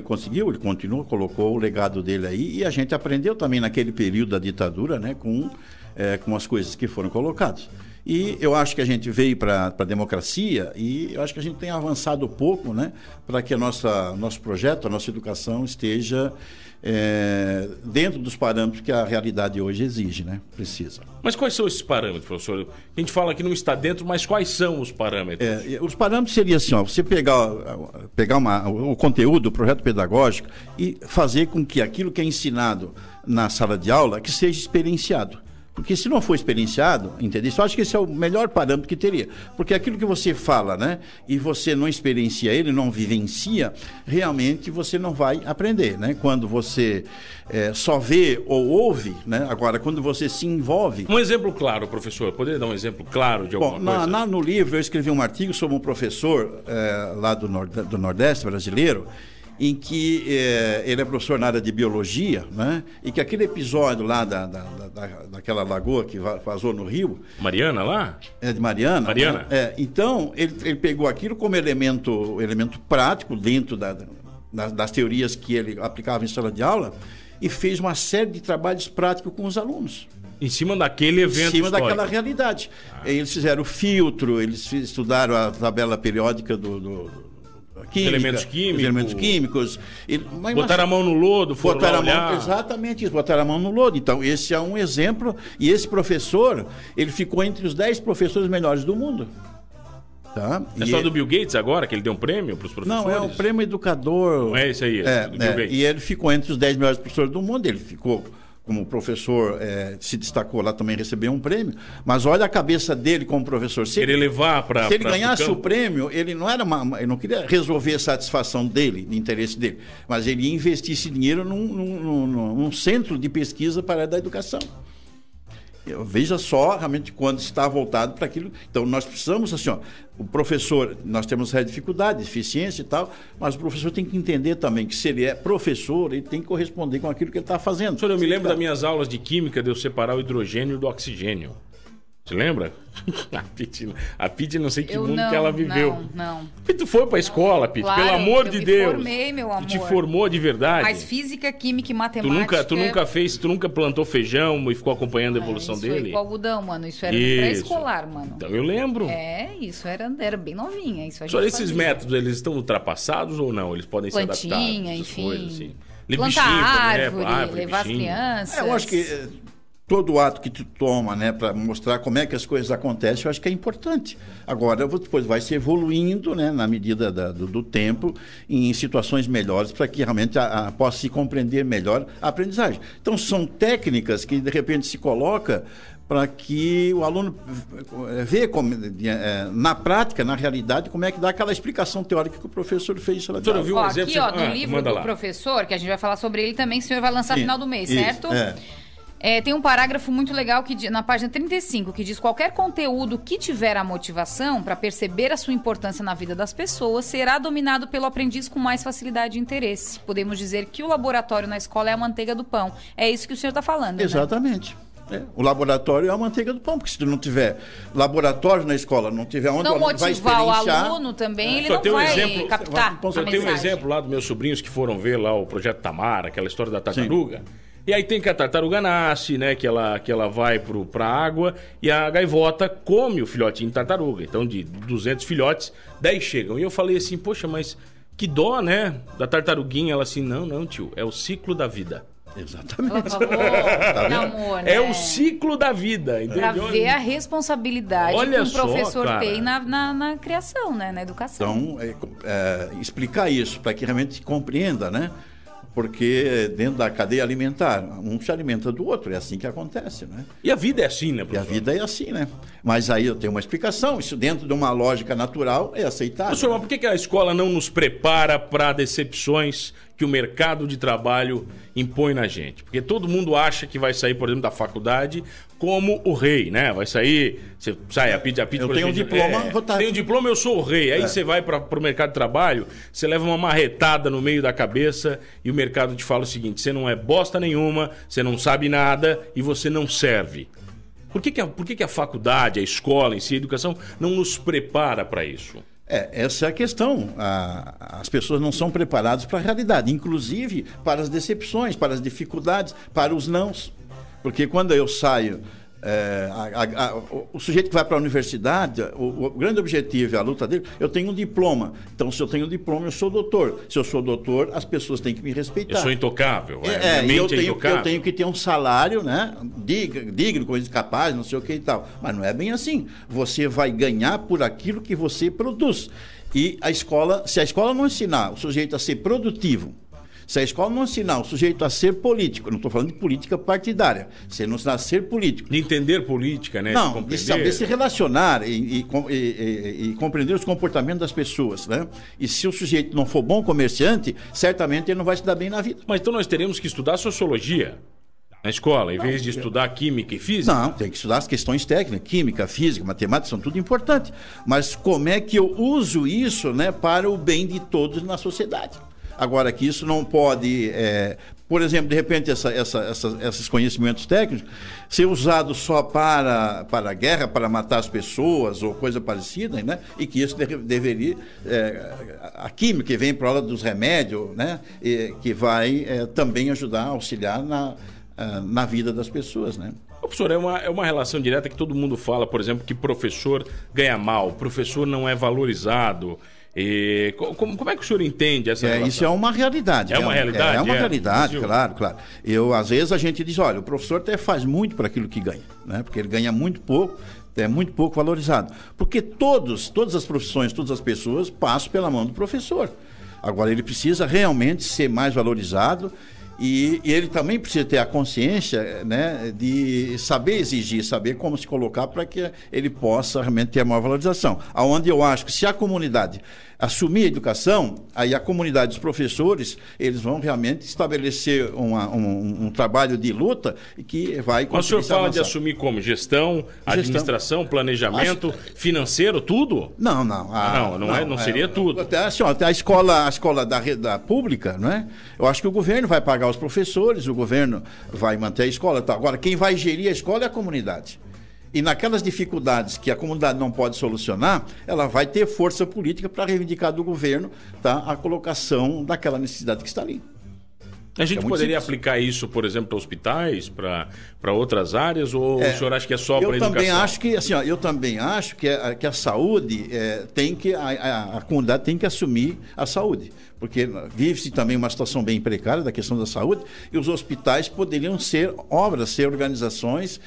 conseguiu, ele continuou, colocou o legado dele aí, e a gente aprendeu também naquele período da ditadura, né, com as coisas que foram colocadas. E eu acho que a gente veio para a democracia e eu acho que a gente tem avançado pouco, né, para que nosso projeto, a nossa educação esteja dentro dos parâmetros que a realidade hoje exige, né? Precisa. Mas quais são esses parâmetros, professor? A gente fala que não está dentro, mas quais são os parâmetros? Os parâmetros seriam assim, você pegar o conteúdo, o projeto pedagógico e fazer com que aquilo que é ensinado na sala de aula que seja experienciado. Porque se não for experienciado, entendeu? Eu acho que esse é o melhor parâmetro que teria. Porque aquilo que você fala, né, e você não experiencia ele, não vivencia, realmente você não vai aprender, né? Quando você só vê ou ouve, né? Agora, quando você se envolve... Um exemplo claro, professor. Poderia dar um exemplo claro de alguma coisa? No livro eu escrevi um artigo sobre um professor lá do Nordeste brasileiro, em que ele é professor na área de biologia, né? E que aquele episódio lá daquela lagoa que vazou no rio... Mariana lá? De Mariana. Mariana. Né? Então, ele pegou aquilo como elemento prático dentro das teorias que ele aplicava em sala de aula e fez uma série de trabalhos práticos com os alunos. Em cima daquele evento Em cima histórico. daquela realidade. Eles fizeram o filtro, eles estudaram a tabela periódica elementos químicos. Botaram a mão no lodo, foram lá olhar. Exatamente isso, botaram a mão no lodo. Então, esse é um exemplo. E esse professor, ele ficou entre os 10 professores melhores do mundo. Tá? É só do Bill Gates agora, que ele deu um prêmio para os professores? Não, é o prêmio educador. Não é esse aí, do Bill Gates. E ele ficou entre os 10 melhores professores do mundo. Ele ficou... Como professor, se destacou lá, também recebeu um prêmio. Mas olha a cabeça dele como professor. Se ele ganhasse o prêmio, ele não queria resolver a satisfação dele, de interesse dele, mas ele ia investir esse dinheiro num centro de pesquisa para a área da educação. Veja só, realmente, quando está voltado para aquilo. Então, nós precisamos, assim, o professor, nós temos dificuldade, deficiência e tal, mas o professor tem que entender também que se ele é professor, ele tem que corresponder com aquilo que ele está fazendo. Senhor, eu me lembro das minhas aulas de química, de eu separar o hidrogênio do oxigênio. Você lembra? A Pete não sei que mundo que ela viveu. Não. Tu foi pra escola, Pete, claro, pelo amor de Deus. Eu me formei, meu amor. Tu te formou de verdade. Mas física, química e matemática... Tu nunca plantou feijão e ficou acompanhando a evolução dele? Isso foi com algodão, mano. Isso era pré-escolar, mano. Então eu lembro. Isso era bem novinha. Isso Só esses métodos, eles estão ultrapassados ou não? Eles podem ser adaptados? Enfim. Coisas, assim. Plantar árvore, levar as crianças... Eu acho que... Todo ato que tu toma, né, para mostrar como é que as coisas acontecem, eu acho que é importante. Agora, depois vai se evoluindo, né, na medida do tempo, em situações melhores, para que realmente possa se compreender melhor a aprendizagem. Então, são técnicas que, de repente, se coloca para que o aluno vê na prática, na realidade, como é que dá aquela explicação teórica que o professor fez. Eu vi um exemplo. Aqui, no livro do professor, que a gente vai falar sobre ele também, o senhor vai lançar no final do mês, certo? Tem um parágrafo muito legal na página 35, que diz: qualquer conteúdo que tiver a motivação para perceber a sua importância na vida das pessoas será dominado pelo aprendiz com mais facilidade e interesse. Podemos dizer que o laboratório na escola é a manteiga do pão. É isso que o senhor está falando, Exatamente. Né? O laboratório é a manteiga do pão, porque se tu não tiver laboratório na escola, não tiver onde não o aluno vai experienciar... Não motivar o aluno também, ele não vai captar a mensagem. Tem um exemplo lá dos meus sobrinhos que foram ver lá o Projeto Tamar, aquela história da tartaruga. Sim. E aí tem que a tartaruga nasce, né? Que ela vai pra água e a gaivota come o filhotinho de tartaruga. Então, de 200 filhotes, 10 chegam. E eu falei assim, poxa, mas que dó, né? Da tartaruguinha. Ela assim, não, tio, é o ciclo da vida. Exatamente. Ela falou, amor, né? É o ciclo da vida, entendeu? Pra ver a responsabilidade que um professor tem na criação, né? Na educação. Então, explicar isso, para que realmente compreenda, né? Porque dentro da cadeia alimentar, um se alimenta do outro, é assim que acontece, né? E a vida é assim, né, professor? E a vida é assim, né? Mas aí eu tenho uma explicação, isso dentro de uma lógica natural é aceitável. Professor, mas por que a escola não nos prepara para decepções que o mercado de trabalho impõe na gente? Porque todo mundo acha que vai sair, por exemplo, da faculdade como o rei, né? Vai sair, você sai, apita, eu tenho um diploma, tenho um diploma, eu sou o rei. Aí você vai para o mercado de trabalho, você leva uma marretada no meio da cabeça e o mercado te fala o seguinte: você não é bosta nenhuma, você não sabe nada e você não serve. Por que a faculdade, a escola em si, a educação não nos prepara para isso? Essa é a questão. As pessoas não são preparadas para a realidade, inclusive para as decepções, para as dificuldades, para os nãos. Porque quando eu saio, o sujeito que vai para a universidade, o grande objetivo é a luta dele, eu tenho um diploma. Então, se eu tenho um diploma, eu sou doutor. Se eu sou doutor, as pessoas têm que me respeitar. Eu sou intocável. Eu tenho que ter um salário, né, digno, coisa capaz, não sei o que e tal. Mas não é bem assim. Você vai ganhar por aquilo que você produz. E se a escola não ensinar o sujeito a ser produtivo, se a escola não ensinar o sujeito a ser político, não estou falando de política partidária, se ele não ensinar a ser político. De entender política, né? Não, de saber se relacionar e compreender os comportamentos das pessoas, né? E se o sujeito não for bom comerciante, certamente ele não vai se dar bem na vida. Mas então nós teremos que estudar sociologia na escola, em vez de estudar química e física? Não, tem que estudar as questões técnicas, química, física, matemática, são tudo importantes. Mas como é que eu uso isso, né, para o bem de todos na sociedade? Agora, que isso não pode, por exemplo, de repente, esses conhecimentos técnicos ser usado só para a guerra, para matar as pessoas ou coisa parecida, né? E que isso deveria, a química que vem para a hora dos remédios, né? Que vai também ajudar, auxiliar na vida das pessoas, né? Professor, é uma relação direta que todo mundo fala, por exemplo, que professor ganha mal, professor não é valorizado. E como é que o senhor entende essa relação? Isso é uma realidade. É uma realidade? É uma realidade, claro. Às vezes a gente diz, olha, o professor até faz muito para aquilo que ganha, né? Porque ele ganha muito pouco, é muito pouco valorizado. Porque todas as profissões, todas as pessoas passam pela mão do professor. Agora, ele precisa realmente ser mais valorizado. E ele também precisa ter a consciência, né, de saber exigir, saber como se colocar para que ele possa realmente ter a maior valorização. Aonde eu acho que se a comunidade assumir a educação, aí a comunidade dos professores, eles vão realmente estabelecer um trabalho de luta que vai conseguir. Mas o senhor fala de assumir como? Gestão, administração, planejamento, financeiro, tudo? Não. Não seria tudo. Até a escola da pública, não é? Eu acho que o governo vai pagar os professores, o governo vai manter a escola. Tá? Agora, quem vai gerir a escola é a comunidade. E naquelas dificuldades que a comunidade não pode solucionar, ela vai ter força política para reivindicar do governo, tá, a colocação daquela necessidade que está ali. A gente poderia aplicar isso, por exemplo, para hospitais, para outras áreas, ou o senhor acha que é só para a educação? Eu também acho que a saúde a comunidade tem que assumir a saúde, porque vive-se também uma situação bem precária da questão da saúde, e os hospitais poderiam ser organizações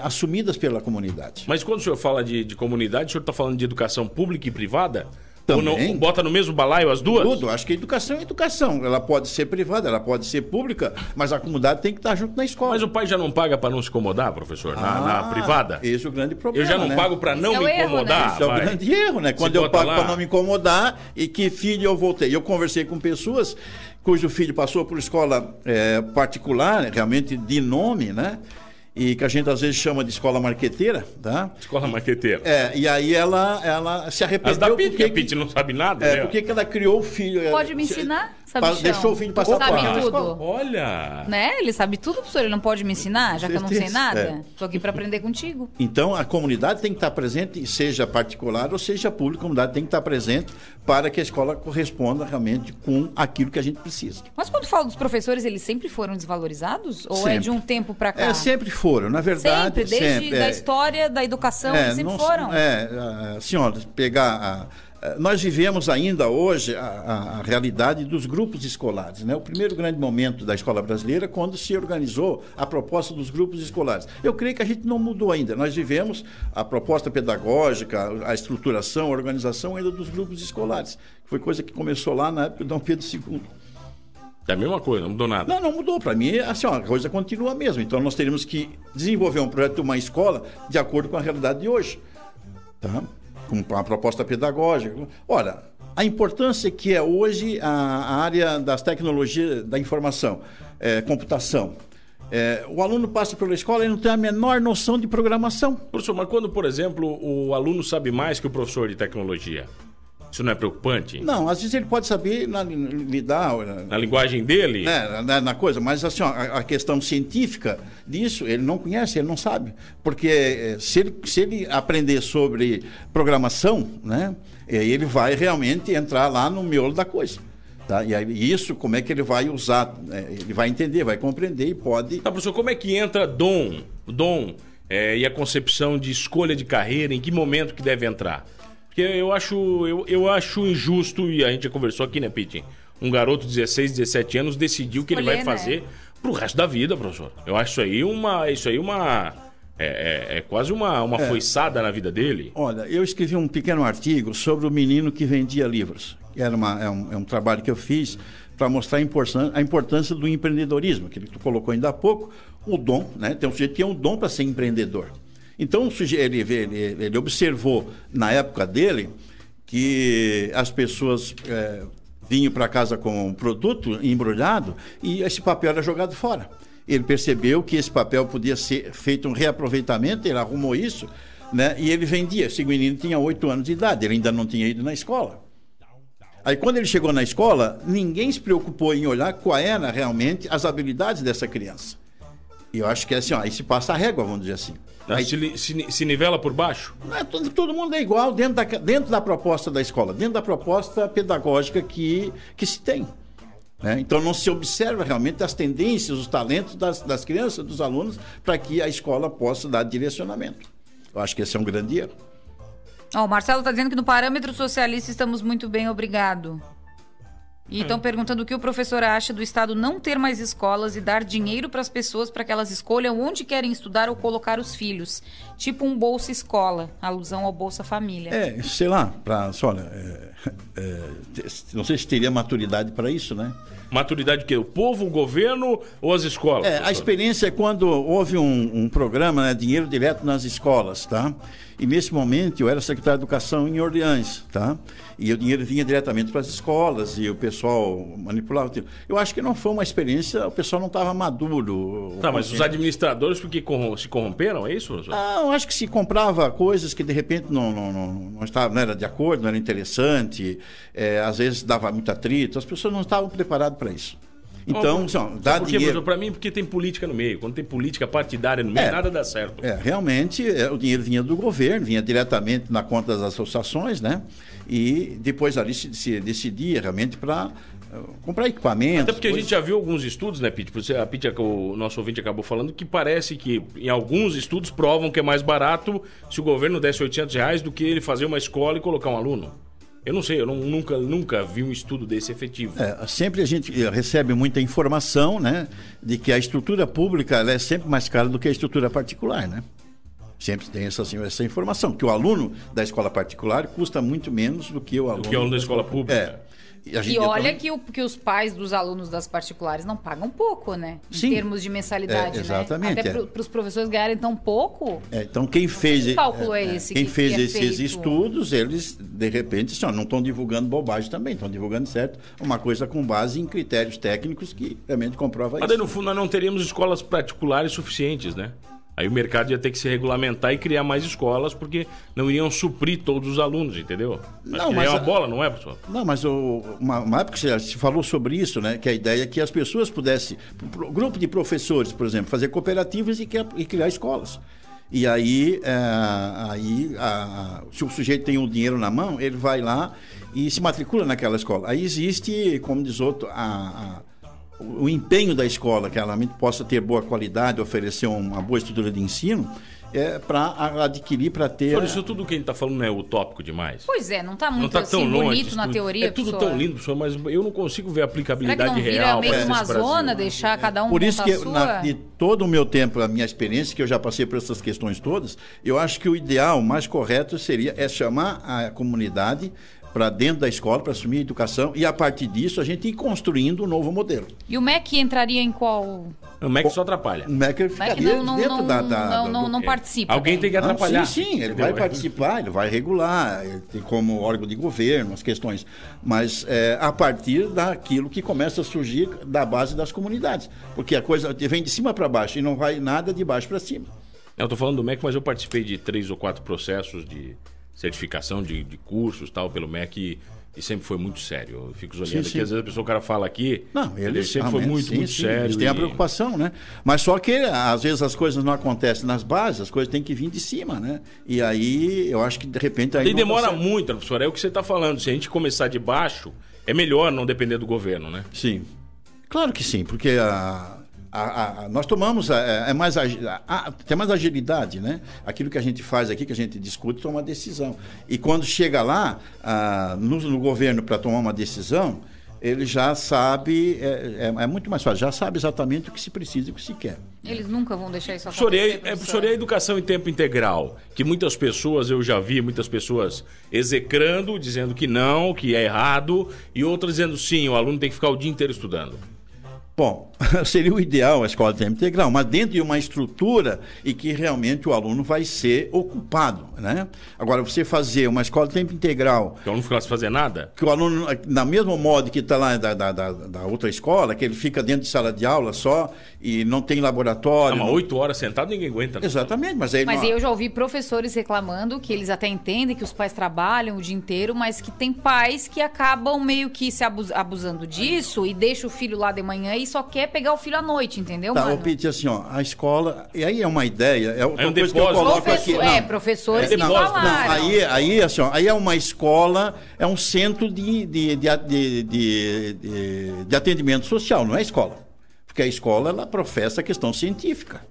assumidas pela comunidade. Mas quando o senhor fala de comunidade, o senhor está falando de educação pública e privada? Também. Ou bota no mesmo balaio as duas? Tudo. Acho que educação é educação. Ela pode ser privada, ela pode ser pública, mas a comunidade tem que estar junto na escola. Mas o pai já não paga para não se incomodar, professor? Na privada? Esse é o grande problema. Eu já não pago para não me incomodar? Esse é o grande erro, né? Quando eu pago para não me incomodar, e que filho eu voltei. Eu conversei com pessoas cujo filho passou por escola particular, realmente de nome, né? E que a gente às vezes chama de escola marqueteira, tá? Escola marqueteira. E aí ela se arrependeu. As da PIT, porque a PIT não sabe nada, né? Por que ela criou o filho? Pode me ensinar? Sabe deixou o filho passar por sabe tudo. Olha! Né? Ele sabe tudo, professor. Ele não pode me ensinar, já que eu não sei nada. Estou aqui para aprender contigo. Então, a comunidade tem que estar presente, seja particular ou seja pública, a comunidade tem que estar presente para que a escola corresponda realmente com aquilo que a gente precisa. Mas quando fala dos professores, eles sempre foram desvalorizados? Ou sempre. É de um tempo para cá? Sempre foram, na verdade. Desde a história da educação, eles sempre foram. Senhora, pegar nós vivemos ainda hoje a realidade dos grupos escolares, né? O primeiro grande momento da escola brasileira, quando se organizou a proposta dos grupos escolares. Eu creio que a gente não mudou ainda. Nós vivemos a proposta pedagógica, a estruturação, a organização ainda dos grupos escolares. Foi coisa que começou lá na época de Dom Pedro II. É a mesma coisa, não mudou nada. Não mudou. Para mim, assim, a coisa continua mesmo. Então, nós teríamos que desenvolver um projeto de uma escola de acordo com a realidade de hoje. Tá? Com a proposta pedagógica. Olha, a importância que é hoje a área das tecnologias da informação, computação. O aluno passa pela escola e não tem a menor noção de programação. Professor, mas quando, por exemplo, o aluno sabe mais que o professor de tecnologia, isso não é preocupante? Não, às vezes ele pode saber lidar... Na linguagem dele? Na coisa, mas assim, a questão científica disso, ele não conhece, ele não sabe. Porque se ele aprender sobre programação, né, ele vai realmente entrar lá no miolo da coisa. Tá? E aí, isso, como é que ele vai usar? Ele vai entender, vai compreender e pode... Tá, professor, como é que entra dom e a concepção de escolha de carreira, em que momento que deve entrar? Porque eu acho injusto, e a gente já conversou aqui, né, Pete? Um garoto de 16, 17 anos decidiu que ele vai fazer pro resto da vida, professor. Eu acho isso aí quase uma foiçada na vida dele. Olha, eu escrevi um pequeno artigo sobre o menino que vendia livros. Era um trabalho que eu fiz para mostrar a importância do empreendedorismo, que ele colocou ainda há pouco, o dom, né? Tem um sujeito que tem um dom para ser empreendedor. Então, ele observou, na época dele, que as pessoas vinham para casa com um produto embrulhado e esse papel era jogado fora. Ele percebeu que esse papel podia ser feito um reaproveitamento, ele arrumou isso, né? E ele vendia. Esse menino tinha 8 anos de idade, ele ainda não tinha ido na escola. Aí, quando ele chegou na escola, ninguém se preocupou em olhar quais eram realmente as habilidades dessa criança. E eu acho que é assim, aí se passa a régua, vamos dizer assim. Aí, se nivela por baixo? Todo mundo é igual dentro da proposta da escola, dentro da proposta pedagógica que se tem. Né? Então não se observa realmente as tendências, os talentos das crianças, dos alunos, para que a escola possa dar direcionamento. Eu acho que esse é um grande erro. O Marcelo está dizendo que no parâmetro socialista estamos muito bem, obrigado. E estão perguntando o que o professor acha do Estado não ter mais escolas e dar dinheiro para as pessoas para que elas escolham onde querem estudar ou colocar os filhos. Tipo um Bolsa Escola, alusão ao Bolsa Família. Sei lá, não sei se teria maturidade para isso, né? Maturidade que o povo, o governo ou as escolas? A experiência é quando houve um programa, né, Dinheiro Direto nas Escolas, tá? E nesse momento eu era secretário de Educação em Orleans, tá? E o dinheiro vinha diretamente para as escolas e o pessoal manipulava. Eu acho que não foi uma experiência, o pessoal não estava maduro. Tá, mas os administradores porque se corromperam, é isso? Eu acho que se comprava coisas que de repente não era de acordo, não era interessante, às vezes dava muito atrito, as pessoas não estavam preparadas para isso. Então, dá dinheiro... Para mim, porque tem política no meio. Quando tem política partidária no meio, nada dá certo. Realmente, o dinheiro vinha do governo, vinha diretamente na conta das associações, né? E depois ali se decidia realmente para comprar equipamentos. Até porque a gente já viu alguns estudos, né, Pete? A Pete, o nosso ouvinte acabou falando que parece que em alguns estudos provam que é mais barato se o governo desse R$800 do que ele fazer uma escola e colocar um aluno. Eu não sei, eu nunca vi um estudo desse efetivo. Sempre a gente recebe muita informação, né, de que a estrutura pública ela é sempre mais cara do que a estrutura particular, né? Sempre tem essa informação, que o aluno da escola particular custa muito menos do que o aluno da escola pública. E olha que os pais dos alunos das particulares não pagam pouco, né? Em termos de mensalidade, exatamente, né? Até para os professores ganharem tão pouco. Então quem fez... Que cálculo é esse? Quem fez esses estudos, eles, de repente, não estão divulgando bobagem também, estão divulgando certo uma coisa com base em critérios técnicos que realmente comprova isso. Mas no fundo nós não teríamos escolas particulares suficientes, né? Aí o mercado ia ter que se regulamentar e criar mais escolas, porque não iriam suprir todos os alunos, entendeu? Mas é uma bola, não é, professor? Não, mas uma época se falou sobre isso, né? Que a ideia é que as pessoas pudessem, grupo de professores, por exemplo, fazer cooperativas e criar escolas. E aí, se o sujeito tem o dinheiro na mão, ele vai lá e se matricula naquela escola. Aí existe, como diz outro, o empenho da escola, que ela realmente possa ter boa qualidade, oferecer uma boa estrutura de ensino, para adquirir, para ter... Olha, isso tudo que a gente está falando não é utópico demais? Pois não está muito assim bonito na teoria, É tudo tão lindo, professor, mas eu não consigo ver a aplicabilidade real. Será que não vira meio uma zona, deixar cada um por isso que sua? De todo o meu tempo, a minha experiência, que eu já passei por essas questões todas, eu acho que o ideal, o mais correto seria chamar a comunidade para dentro da escola, para assumir a educação, e a partir disso a gente ir construindo um novo modelo. E o MEC entraria em qual? O MEC só atrapalha. O MEC ficaria dentro não participa. Alguém tem que atrapalhar. Sim, ele vai participar, ele vai regular, ele tem como órgão de governo as questões, mas a partir daquilo que começa a surgir da base das comunidades, porque a coisa vem de cima para baixo e não vai nada de baixo para cima. Eu estou falando do MEC, mas eu participei de 3 ou 4 processos de certificação de cursos tal pelo MEC e sempre foi muito sério. Eu fico olhando aqui, às vezes o cara fala aqui, não, ele sempre foi muito sério. Eles têm a preocupação, né? Mas só que às vezes as coisas não acontecem nas bases, as coisas têm que vir de cima, né? E aí eu acho que de repente... E demora muito, professor, é o que você está falando. Se a gente começar de baixo, é melhor não depender do governo, né? Sim, claro que sim, porque nós tomamos tem mais agilidade, né? Aquilo que a gente faz aqui, que a gente discute, toma uma decisão. E quando chega lá, no governo, para tomar uma decisão, ele já sabe, é muito mais fácil, já sabe exatamente o que se precisa e o que se quer. Eles nunca vão deixar isso acontecer. Professor, e a educação em tempo integral? Que muitas pessoas, eu já vi muitas pessoas execrando, dizendo que não, que é errado, e outras dizendo sim, o aluno tem que ficar o dia inteiro estudando. Bom, seria o ideal a escola de tempo integral, mas dentro de uma estrutura e que realmente o aluno vai ser ocupado, né? Agora, você fazer uma escola de tempo integral... Que o aluno fica sem fazer nada? Que o aluno, na mesma modo que está lá da outra escola, que ele fica dentro de sala de aula só e não tem laboratório... Não, mas 8 horas sentado ninguém aguenta. Né? Exatamente, mas aí... Mas eu já ouvi professores reclamando que eles até entendem que os pais trabalham o dia inteiro, mas que tem pais que acabam meio que se abusando disso e deixam o filho lá de manhã e só quer pegar o filho à noite, entendeu, tá, mano? Eu pedi assim, ó, a escola... E aí é uma ideia... É um depósito. Que eu coloco aqui. Professores que falaram. Aí, assim, ó, aí é uma escola, é um centro de atendimento social, não é escola. Porque a escola, ela professa a questão científica.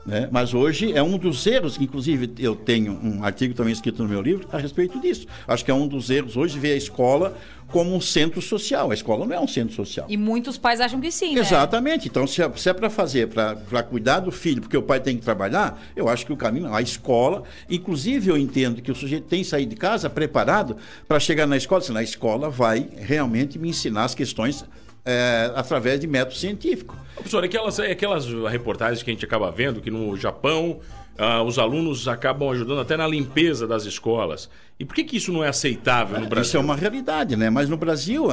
Né? Mas hoje é um dos erros, inclusive eu tenho um artigo também escrito no meu livro a respeito disso. Acho que é um dos erros hoje ver a escola como um centro social. A escola não é um centro social. E muitos pais acham que sim, né? Exatamente. Então, se é para fazer, para cuidar do filho, porque o pai tem que trabalhar, eu acho que o caminho, a escola, inclusive eu entendo que o sujeito tem que sair de casa preparado para chegar na escola, senão a escola vai realmente me ensinar as questões através de método científico. Professor, aquelas reportagens que a gente acaba vendo que no Japão os alunos acabam ajudando até na limpeza das escolas. E por que isso não é aceitável no Brasil? Isso é uma realidade, né? Mas no Brasil,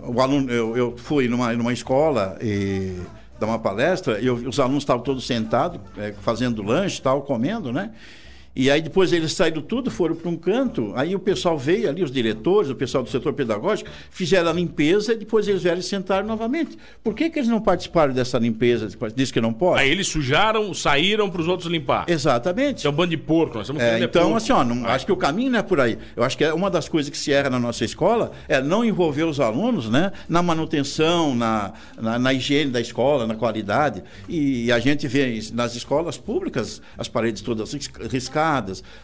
o aluno, eu fui numa escola e dar uma palestra, e os alunos estavam todos sentados, fazendo lanche, tal, comendo, né? E aí depois eles saíram tudo, foram para um canto, aí o pessoal veio ali, os diretores, o pessoal do setor pedagógico, fizeram a limpeza e depois eles vieram e sentaram novamente. Por que eles não participaram dessa limpeza? Diz que não pode? Aí eles sujaram, saíram para os outros limpar. Exatamente. É um bando de porco, nós estamos falando então, porco. assim, ó, acho que o caminho não é por aí. Eu acho que uma das coisas que se erra na nossa escola é não envolver os alunos, né, na manutenção, na higiene da escola, na qualidade. E a gente vê nas escolas públicas as paredes todas riscadas,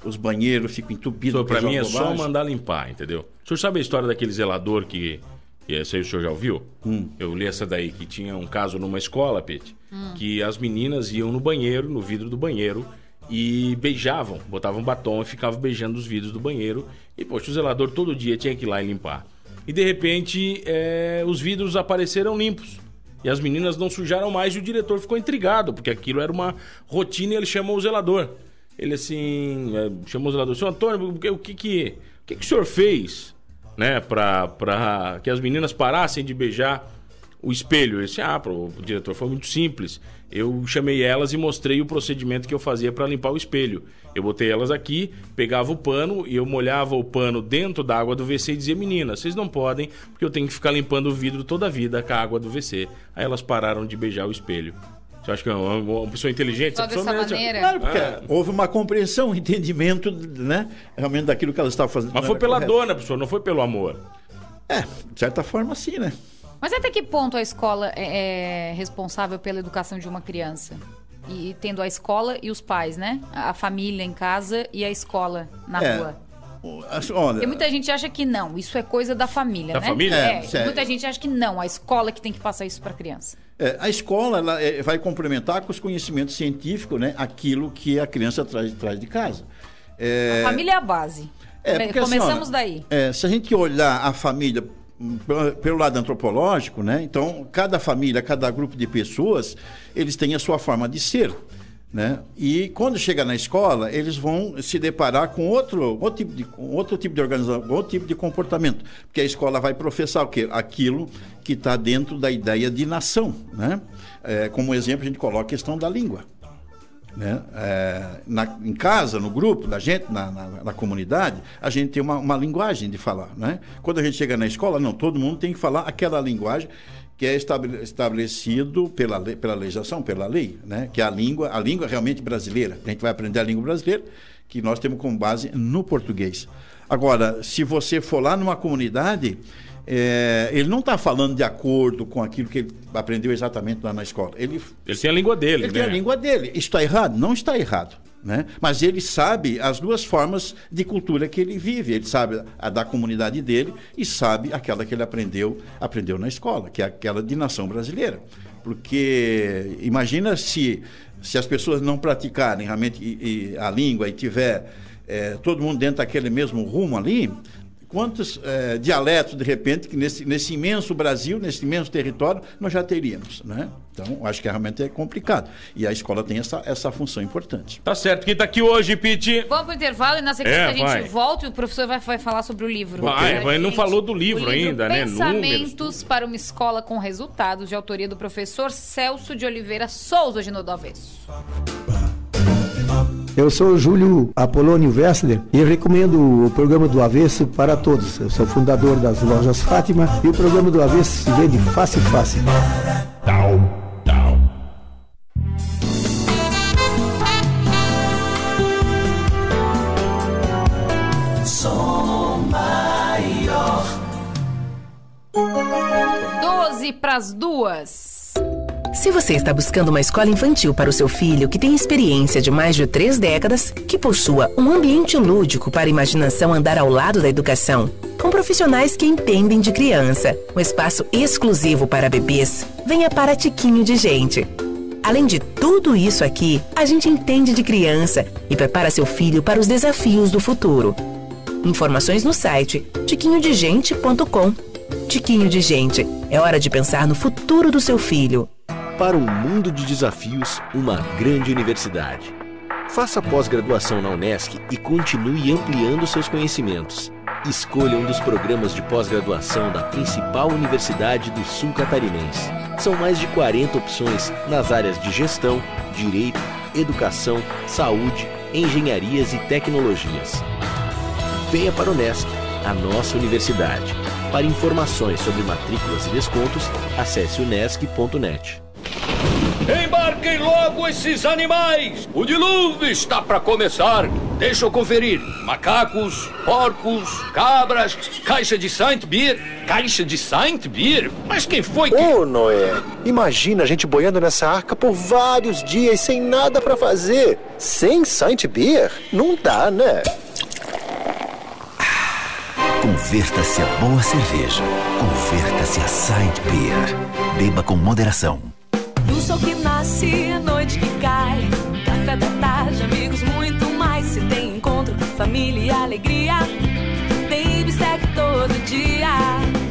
os banheiros ficam entupidos. Para mim é só mandar limpar, entendeu? O senhor sabe a história daquele zelador que essa aí o senhor já ouviu? Eu li essa daí, que tinha um caso numa escola, Pete, que as meninas iam no banheiro, no vidro do banheiro, e beijavam, botavam batom e ficavam beijando os vidros do banheiro. E, poxa, o zelador todo dia tinha que ir lá e limpar. E, de repente, os vidros apareceram limpos. E as meninas não sujaram mais e o diretor ficou intrigado, porque aquilo era uma rotina e ele chamou o zelador. Ele assim, chamou o zelador, senhor Antônio, o que o senhor fez, né, para que as meninas parassem de beijar o espelho? Ele disse, o diretor, foi muito simples. Eu chamei elas e mostrei o procedimento que eu fazia para limpar o espelho. Eu botei elas aqui, pegava o pano e eu molhava o pano dentro da água do WC e dizia, meninas, vocês não podem, porque eu tenho que ficar limpando o vidro toda a vida com a água do WC. Aí elas pararam de beijar o espelho. Você acha que é uma pessoa inteligente? Só dessa maneira? Claro, porque houve uma compreensão, um entendimento, né, realmente daquilo que ela estava fazendo. Mas foi pela dona, professor, não foi pelo amor. De certa forma, sim, né? Mas até que ponto a escola é responsável pela educação de uma criança? E tendo a escola e os pais, né? A família em casa e a escola na rua. Olha, porque muita gente acha que não, isso é coisa da família, né? Família? Muita gente acha que não, a escola que tem que passar isso para a criança. A escola ela, vai complementar com os conhecimentos científicos, né, aquilo que a criança traz de casa. A família é a base. Começamos daí. Se a gente olhar a família pelo lado antropológico, né? Então, cada família, cada grupo de pessoas, eles têm a sua forma de ser, né? E quando chega na escola, eles vão se deparar com outro tipo de organização, outro tipo de comportamento, porque a escola vai professar o quê? Aquilo que está dentro da ideia de nação, né? Como exemplo, a gente coloca a questão da língua, né? Em casa, no grupo da gente, na comunidade, a gente tem uma linguagem de falar, né? Quando a gente chega na escola, não, todo mundo tem que falar aquela linguagem que é estabelecido pela legislação, pela lei, né? Que é a língua realmente brasileira. A gente vai aprender a língua brasileira, que nós temos como base no português. Agora, se você for lá numa comunidade, ele não está falando de acordo com aquilo que ele aprendeu exatamente lá na escola. Ele tem a língua dele, Ele tem a língua dele. Está errado? Não está errado, né? Mas ele sabe as duas formas de cultura que ele vive. Ele sabe a da comunidade dele e sabe aquela que ele aprendeu na escola, que é aquela de nação brasileira. Porque imagina se as pessoas não praticarem realmente a língua e tiver todo mundo dentro daquele mesmo rumo ali, quantos dialetos, de repente, que nesse imenso Brasil, nesse imenso território, nós já teríamos, né? Então, acho que realmente é complicado. E a escola tem essa função importante. Tá certo. Quem tá aqui hoje, Piti? Vamos pro intervalo e na sequência a gente volta e o professor vai falar sobre o livro. Não falou do livro ainda, né? Pensamentos para uma escola com resultados, de autoria do professor Celso de Oliveira Souza, de Novo Avesso. Eu sou o Júlio Apolônio Wessler e recomendo o programa do Avesso para todos. Eu sou fundador das lojas Fátima e o programa do Avesso se vende fácil. Som Maior. 1:50. Se você está buscando uma escola infantil para o seu filho que tem experiência de mais de 3 décadas, que possua um ambiente lúdico para a imaginação andar ao lado da educação, com profissionais que entendem de criança, um espaço exclusivo para bebês, venha para Tiquinho de Gente. Além de tudo isso aqui, a gente entende de criança e prepara seu filho para os desafios do futuro. Informações no site tiquinhodegente.com. Tiquinho de Gente, é hora de pensar no futuro do seu filho. Para um mundo de desafios, uma grande universidade. Faça pós-graduação na Unesc e continue ampliando seus conhecimentos. Escolha um dos programas de pós-graduação da principal universidade do sul catarinense. São mais de 40 opções nas áreas de gestão, direito, educação, saúde, engenharias e tecnologias. Venha para a Unesc, a nossa universidade. Para informações sobre matrículas e descontos, acesse unesc.net. Embarquem logo esses animais! O dilúvio está para começar! Deixa eu conferir. Macacos, porcos, cabras, caixa de Saint Beer. Caixa de Saint Beer? Mas quem foi que... Ô, Noé, imagina a gente boiando nessa arca por vários dias sem nada para fazer. Sem Saint Beer? Não dá, né? Converta-se a boa cerveja. Converta-se a Saint Beer. Beba com moderação. Do sol que nasce, a noite que cai, café da tarde, amigos, muito mais. Se tem encontro, família e alegria, tem bistec todo dia.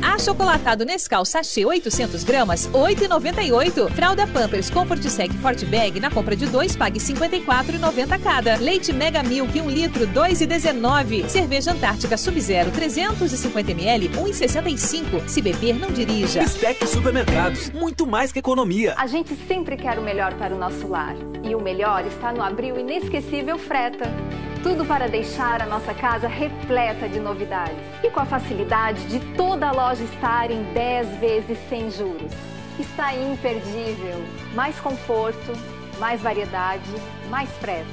Achocolatado Nescau sachê 800 gramas, R$ 8,98. Fralda Pampers Comfort Sec Forte Bag, na compra de 2, pague R$ 54,90 cada. Leite Mega Milk 1 litro, R$ 2,19. Cerveja Antártica Sub-Zero 350 ml, R$ 1,65. Se beber, não dirija. Bistec Supermercados, muito mais que economia. A gente sempre quer o melhor para o nosso lar. E o melhor está no Abril Inesquecível Freta. Tudo para deixar a nossa casa repleta de novidades. E com a facilidade de toda a loja estar em 10 vezes sem juros. Está imperdível. Mais conforto, mais variedade, mais freta.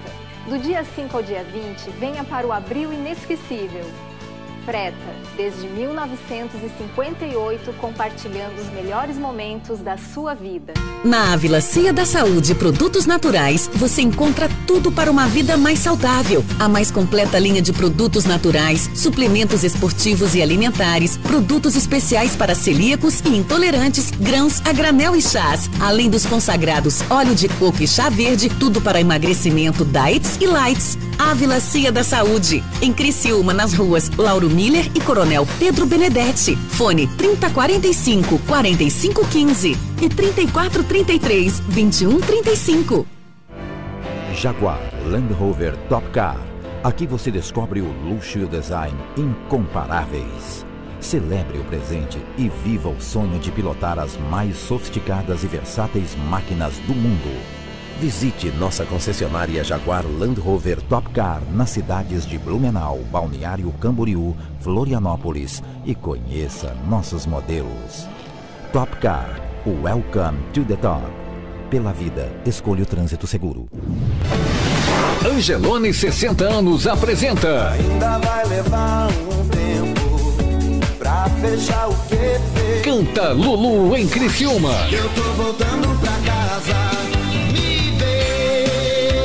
Do dia 5 ao dia 20, venha para o Abril Inesquecível. Freta, desde 1958, compartilhando os melhores momentos da sua vida. Na Ávila Cia da Saúde Produtos Naturais, você encontra tudo para uma vida mais saudável. A mais completa linha de produtos naturais, suplementos esportivos e alimentares, produtos especiais para celíacos e intolerantes, grãos a granel e chás. Além dos consagrados óleo de coco e chá verde, tudo para emagrecimento, diets e lights. Ávila Cia da Saúde. Em Criciúma, nas ruas Lauro Miller e Coronel Pedro Benedetti. Fone 3045-4515 e 3433-2135. Jaguar Land Rover Top Car. Aqui você descobre o luxo e o design incomparáveis. Celebre o presente e viva o sonho de pilotar as mais sofisticadas e versáteis máquinas do mundo. Visite nossa concessionária Jaguar Land Rover Top Car nas cidades de Blumenau, Balneário Camboriú, Florianópolis e conheça nossos modelos. Top Car, welcome to the top. Pela vida, escolha o trânsito seguro. Angelone 60 anos apresenta. Ainda vai levar um tempo pra fechar o que fez. Canta Lulu em Criciúma. Eu tô voltando pra casa.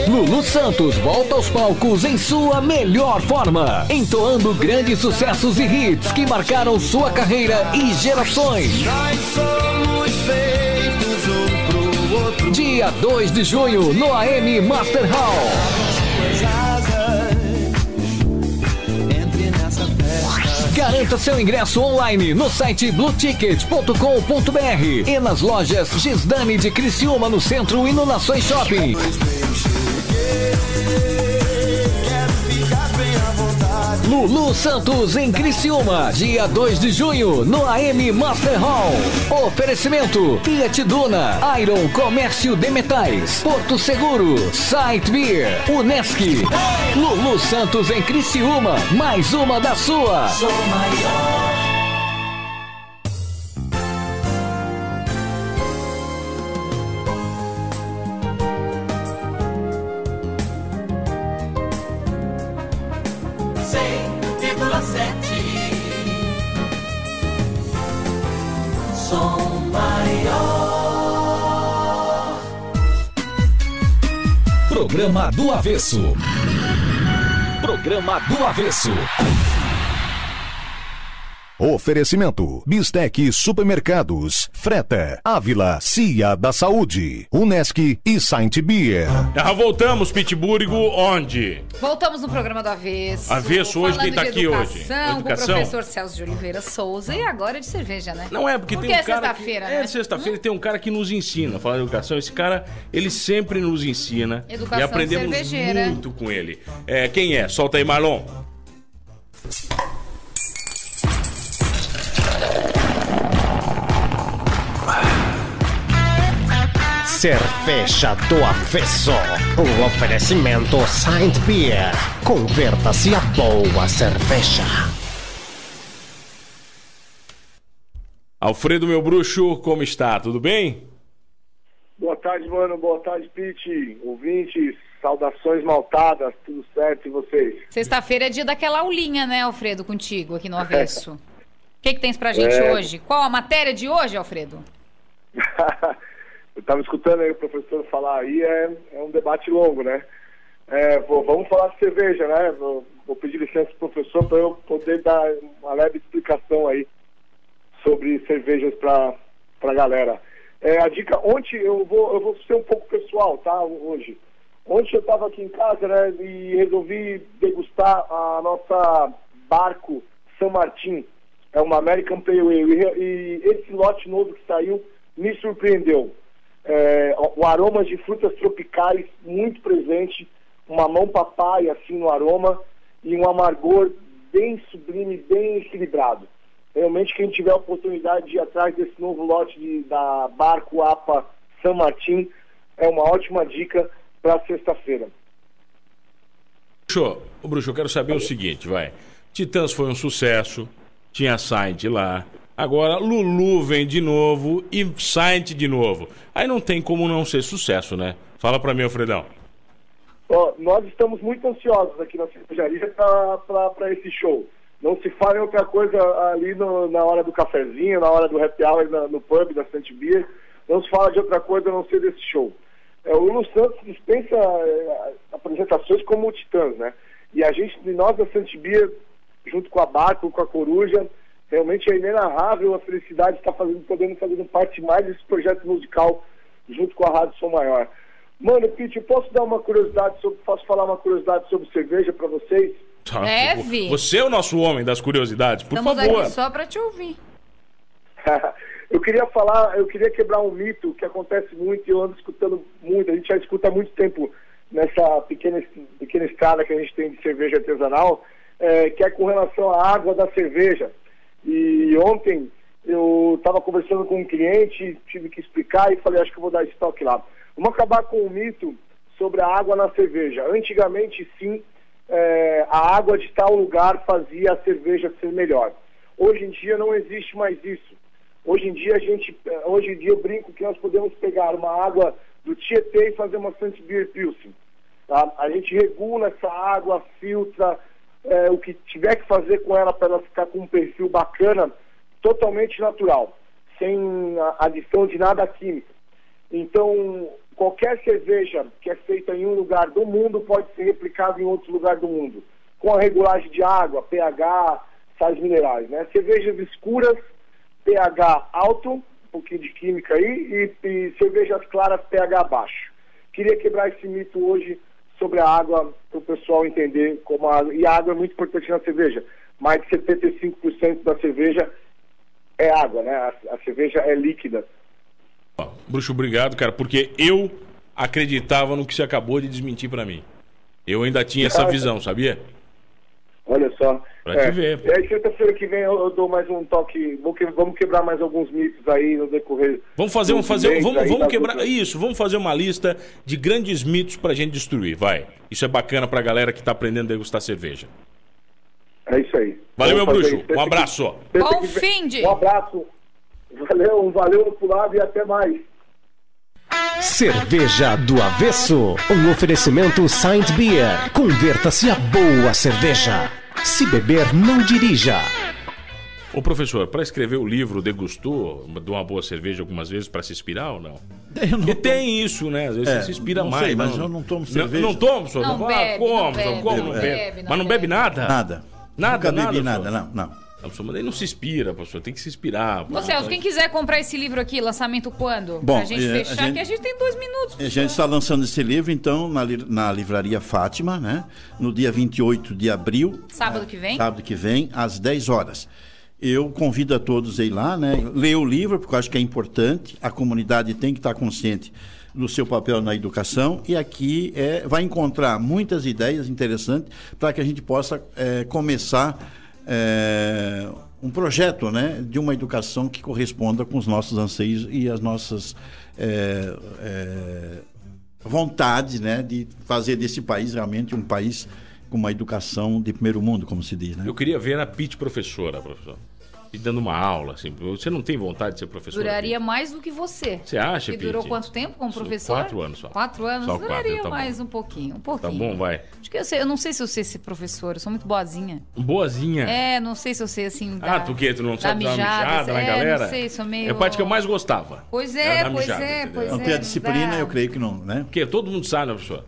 Lulu Santos volta aos palcos em sua melhor forma, entoando grandes sucessos e hits que marcaram sua carreira e gerações. Nós somos feitos um pro outro. Dia 2 de junho no AM Master Hall. Garanta seu ingresso online no site blueticket.com.br e nas lojas Gisdane de Criciúma no centro e no Nações Shopping. Lulu Santos em Criciúma, dia 2 de junho, no AM Master Hall. Oferecimento: Fiat Duna, Iron Comércio de Metais, Porto Seguro, Saint Beer, Unesc. Lulu Santos em Criciúma, mais uma da sua. Sou maior. Som Maior. Programa do Avesso. Programa do Avesso. Oferecimento: Bistec Supermercados, Freta, Ávila, Cia da Saúde, Unesc e Saint Beer. Já voltamos, Pittsburgh, onde? Voltamos no programa do Avesso. Avesso, hoje quem tá aqui hoje? Com o professor Celso de Oliveira Souza e agora de cerveja, né? Não é, porque tem um é cara sexta-feira, que... né? É sexta-feira, tem um cara que nos ensina a falar de educação. Esse cara, ele sempre nos ensina. Educação e aprendemos cervejeira. muito com ele. Quem é? Solta aí, Marlon. Cerveja do Avesso, um oferecimento Saint Beer. Converta-se a boa cerveja. Alfredo, meu bruxo, como está? Tudo bem? Boa tarde, mano. Boa tarde, Pete. Ouvintes, saudações maltadas. Tudo certo e vocês? Sexta-feira é dia daquela aulinha, né, Alfredo, contigo aqui no Avesso. O que tens pra gente hoje? Qual a matéria de hoje, Alfredo? Eu estava escutando aí o professor falar aí, é um debate longo, né? Vamos falar de cerveja, né? Vou pedir licença pro professor para eu poder dar uma leve explicação aí sobre cervejas para a galera. A dica, ontem eu vou ser um pouco pessoal, tá? Hoje. Ontem eu estava aqui em casa, né? E resolvi degustar a nossa Barco San Martín. É uma American Pale Ale. E esse lote novo que saiu me surpreendeu. O aroma de frutas tropicais muito presente, uma mão papai assim no aroma e um amargor bem sublime, bem equilibrado. Realmente quem tiver a oportunidade de ir atrás desse novo lote da Barco APA San Martín é uma ótima dica para sexta-feira. Bruxo, eu quero saber o seguinte, vai. Titãs foi um sucesso, tinha Saint lá. Agora, Lulu vem de novo e Saint de novo. Aí não tem como não ser sucesso, né? Fala pra mim, Alfredão. Nós estamos muito ansiosos aqui na cervejaria para esse show. Não se fala em outra coisa ali na hora do cafezinho, na hora do happy hour no pub da Saint Beer. Não se fala de outra coisa a não ser desse show. O Lulu Santos dispensa apresentações como o Titãs, né? E nós da Saint Beer, junto com a Barco, com a Coruja, realmente é inenarrável a felicidade de estar podendo fazer parte mais desse projeto musical junto com a Rádio Som Maior. Mano, Pete, posso dar uma curiosidade posso falar uma curiosidade sobre cerveja pra vocês? Deve. Você é o nosso homem das curiosidades, por Estamos favor. aqui só pra te ouvir. Eu queria quebrar um mito que acontece muito e eu ando escutando muito, a gente já escuta há muito tempo nessa pequena estrada que a gente tem de cerveja artesanal, que é com relação à água da cerveja. E ontem eu estava conversando com um cliente, tive que explicar e falei, acho que eu vou dar estoque lá. Vamos acabar com o mito sobre a água na cerveja. Antigamente, sim, a água de tal lugar fazia a cerveja ser melhor. Hoje em dia não existe mais isso. Hoje em dia eu brinco que nós podemos pegar uma água do Tietê e fazer uma Saint Beer Pilsen. Tá? A gente regula essa água, filtra, o que tiver que fazer com ela para ela ficar com um perfil bacana, totalmente natural, sem adição de nada químico. Então, qualquer cerveja que é feita em um lugar do mundo pode ser replicada em outro lugar do mundo, com a regulagem de água, pH, sais minerais, né? Cervejas escuras, pH alto, um pouquinho de química aí, e cervejas claras, pH baixo. Queria quebrar esse mito hoje sobre a água, para o pessoal entender como a água. E a água é muito importante na cerveja. Mais de 75% da cerveja é água, né? A cerveja é líquida. Bruxo, obrigado, cara, porque eu acreditava no que você acabou de desmentir pra mim. Eu ainda tinha essa visão, sabia? Olha só. Pra te ver. E aí, sexta-feira que vem eu dou mais um toque. Vamos quebrar mais alguns mitos aí no decorrer. Vamos quebrar isso. Vamos fazer uma lista de grandes mitos pra gente destruir. Vai. Isso é bacana pra galera que tá aprendendo a degustar cerveja. É isso aí. Valeu, meu bruxo. Um abraço. Bom fim de. Um abraço. Valeu pro lado e até mais. Cerveja do Avesso. Um oferecimento Saint Beer. Converta-se a boa cerveja. Se beber, não dirija. Ô professor, para escrever o livro, degustou de uma boa cerveja algumas vezes para se inspirar ou não? Porque tem isso, né? Às vezes você se inspira não mais. Sei, mas eu não tomo cerveja. Não tomo, professor? Não bebe. Mas não bebe nada? Nada. Nunca bebi nada, não. Mas daí não se inspira, professor. Tem que se inspirar. Ô Celso, quem quiser comprar esse livro aqui, lançamento quando? Bom, pra gente fechar, que a gente tem 2 minutos. A gente está lançando esse livro, então, na Livraria Fátima, né? No dia 28 de abril. Sábado que vem? Sábado que vem, às 10 horas. Eu convido a todos a ir lá, né? Ler o livro, porque eu acho que é importante. A comunidade tem que estar consciente do seu papel na educação. E aqui vai encontrar muitas ideias interessantes para que a gente possa começar um projeto, né, de uma educação que corresponda com os nossos anseios e as nossas vontades, né, de fazer desse país realmente um país com uma educação de primeiro mundo, como se diz, né? Eu queria ver a Pete professora, professor. E dando uma aula, assim. Você não tem vontade de ser professor? Duraria mais do que você. Você acha, Pete? Durou Pete? quanto tempo como professor? 4 anos só. 4 anos? Só Duraria 4, mais um pouquinho. Tá bom, vai. Acho que eu não sei se eu sei ser professor, eu sou muito boazinha. Boazinha? Não sei se eu sei assim. Tu que? Tu não sabe dar uma mijada na galera? galera? Não sei, sou meio. É a parte que eu mais gostava. Pois é. Não ter a disciplina, eu creio que não, né? Porque todo mundo sabe, né, professor?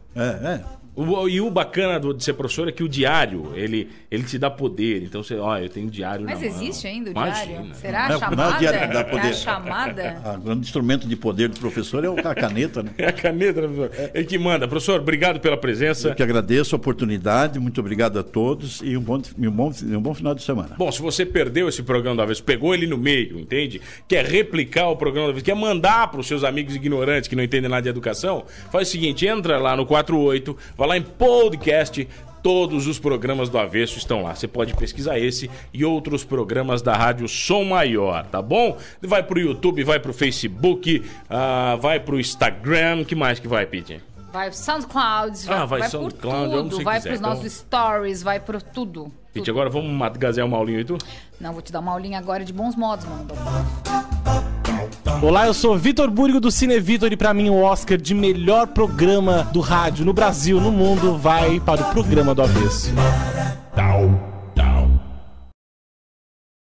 E o bacana de ser professor é que o diário, ele te dá poder. Então, eu tenho diário Mas na mão. existe ainda o Imagina. diário? Será a chamada? Não, o diário dá poder. É a chamada? O grande instrumento de poder do professor é a caneta, né? É a caneta, né, professor? Ele que manda. Professor, obrigado pela presença. Eu que agradeço a oportunidade. Muito obrigado a todos e um bom final de semana. Bom, se você perdeu esse programa da vez, pegou ele no meio, entende? Quer replicar o programa da vez, quer mandar para os seus amigos ignorantes que não entendem nada de educação, faz o seguinte, entra lá no 48, vai lá em podcast, todos os programas do Avesso estão lá. Você pode pesquisar esse e outros programas da Rádio Som Maior, tá bom? Vai pro YouTube, vai pro Facebook, vai pro Instagram, que mais que vai, Pete? Vai pro SoundCloud, vai por tudo, vai pros nossos stories, vai por tudo. Pete, agora vamos gazear uma aulinha aí, tu? Não, vou te dar uma aulinha agora de bons modos, mano. Olá, eu sou Vitor Búrigo do Cine Vitor e pra mim o Oscar de melhor programa do rádio no Brasil, no mundo, vai para o programa do Avesso.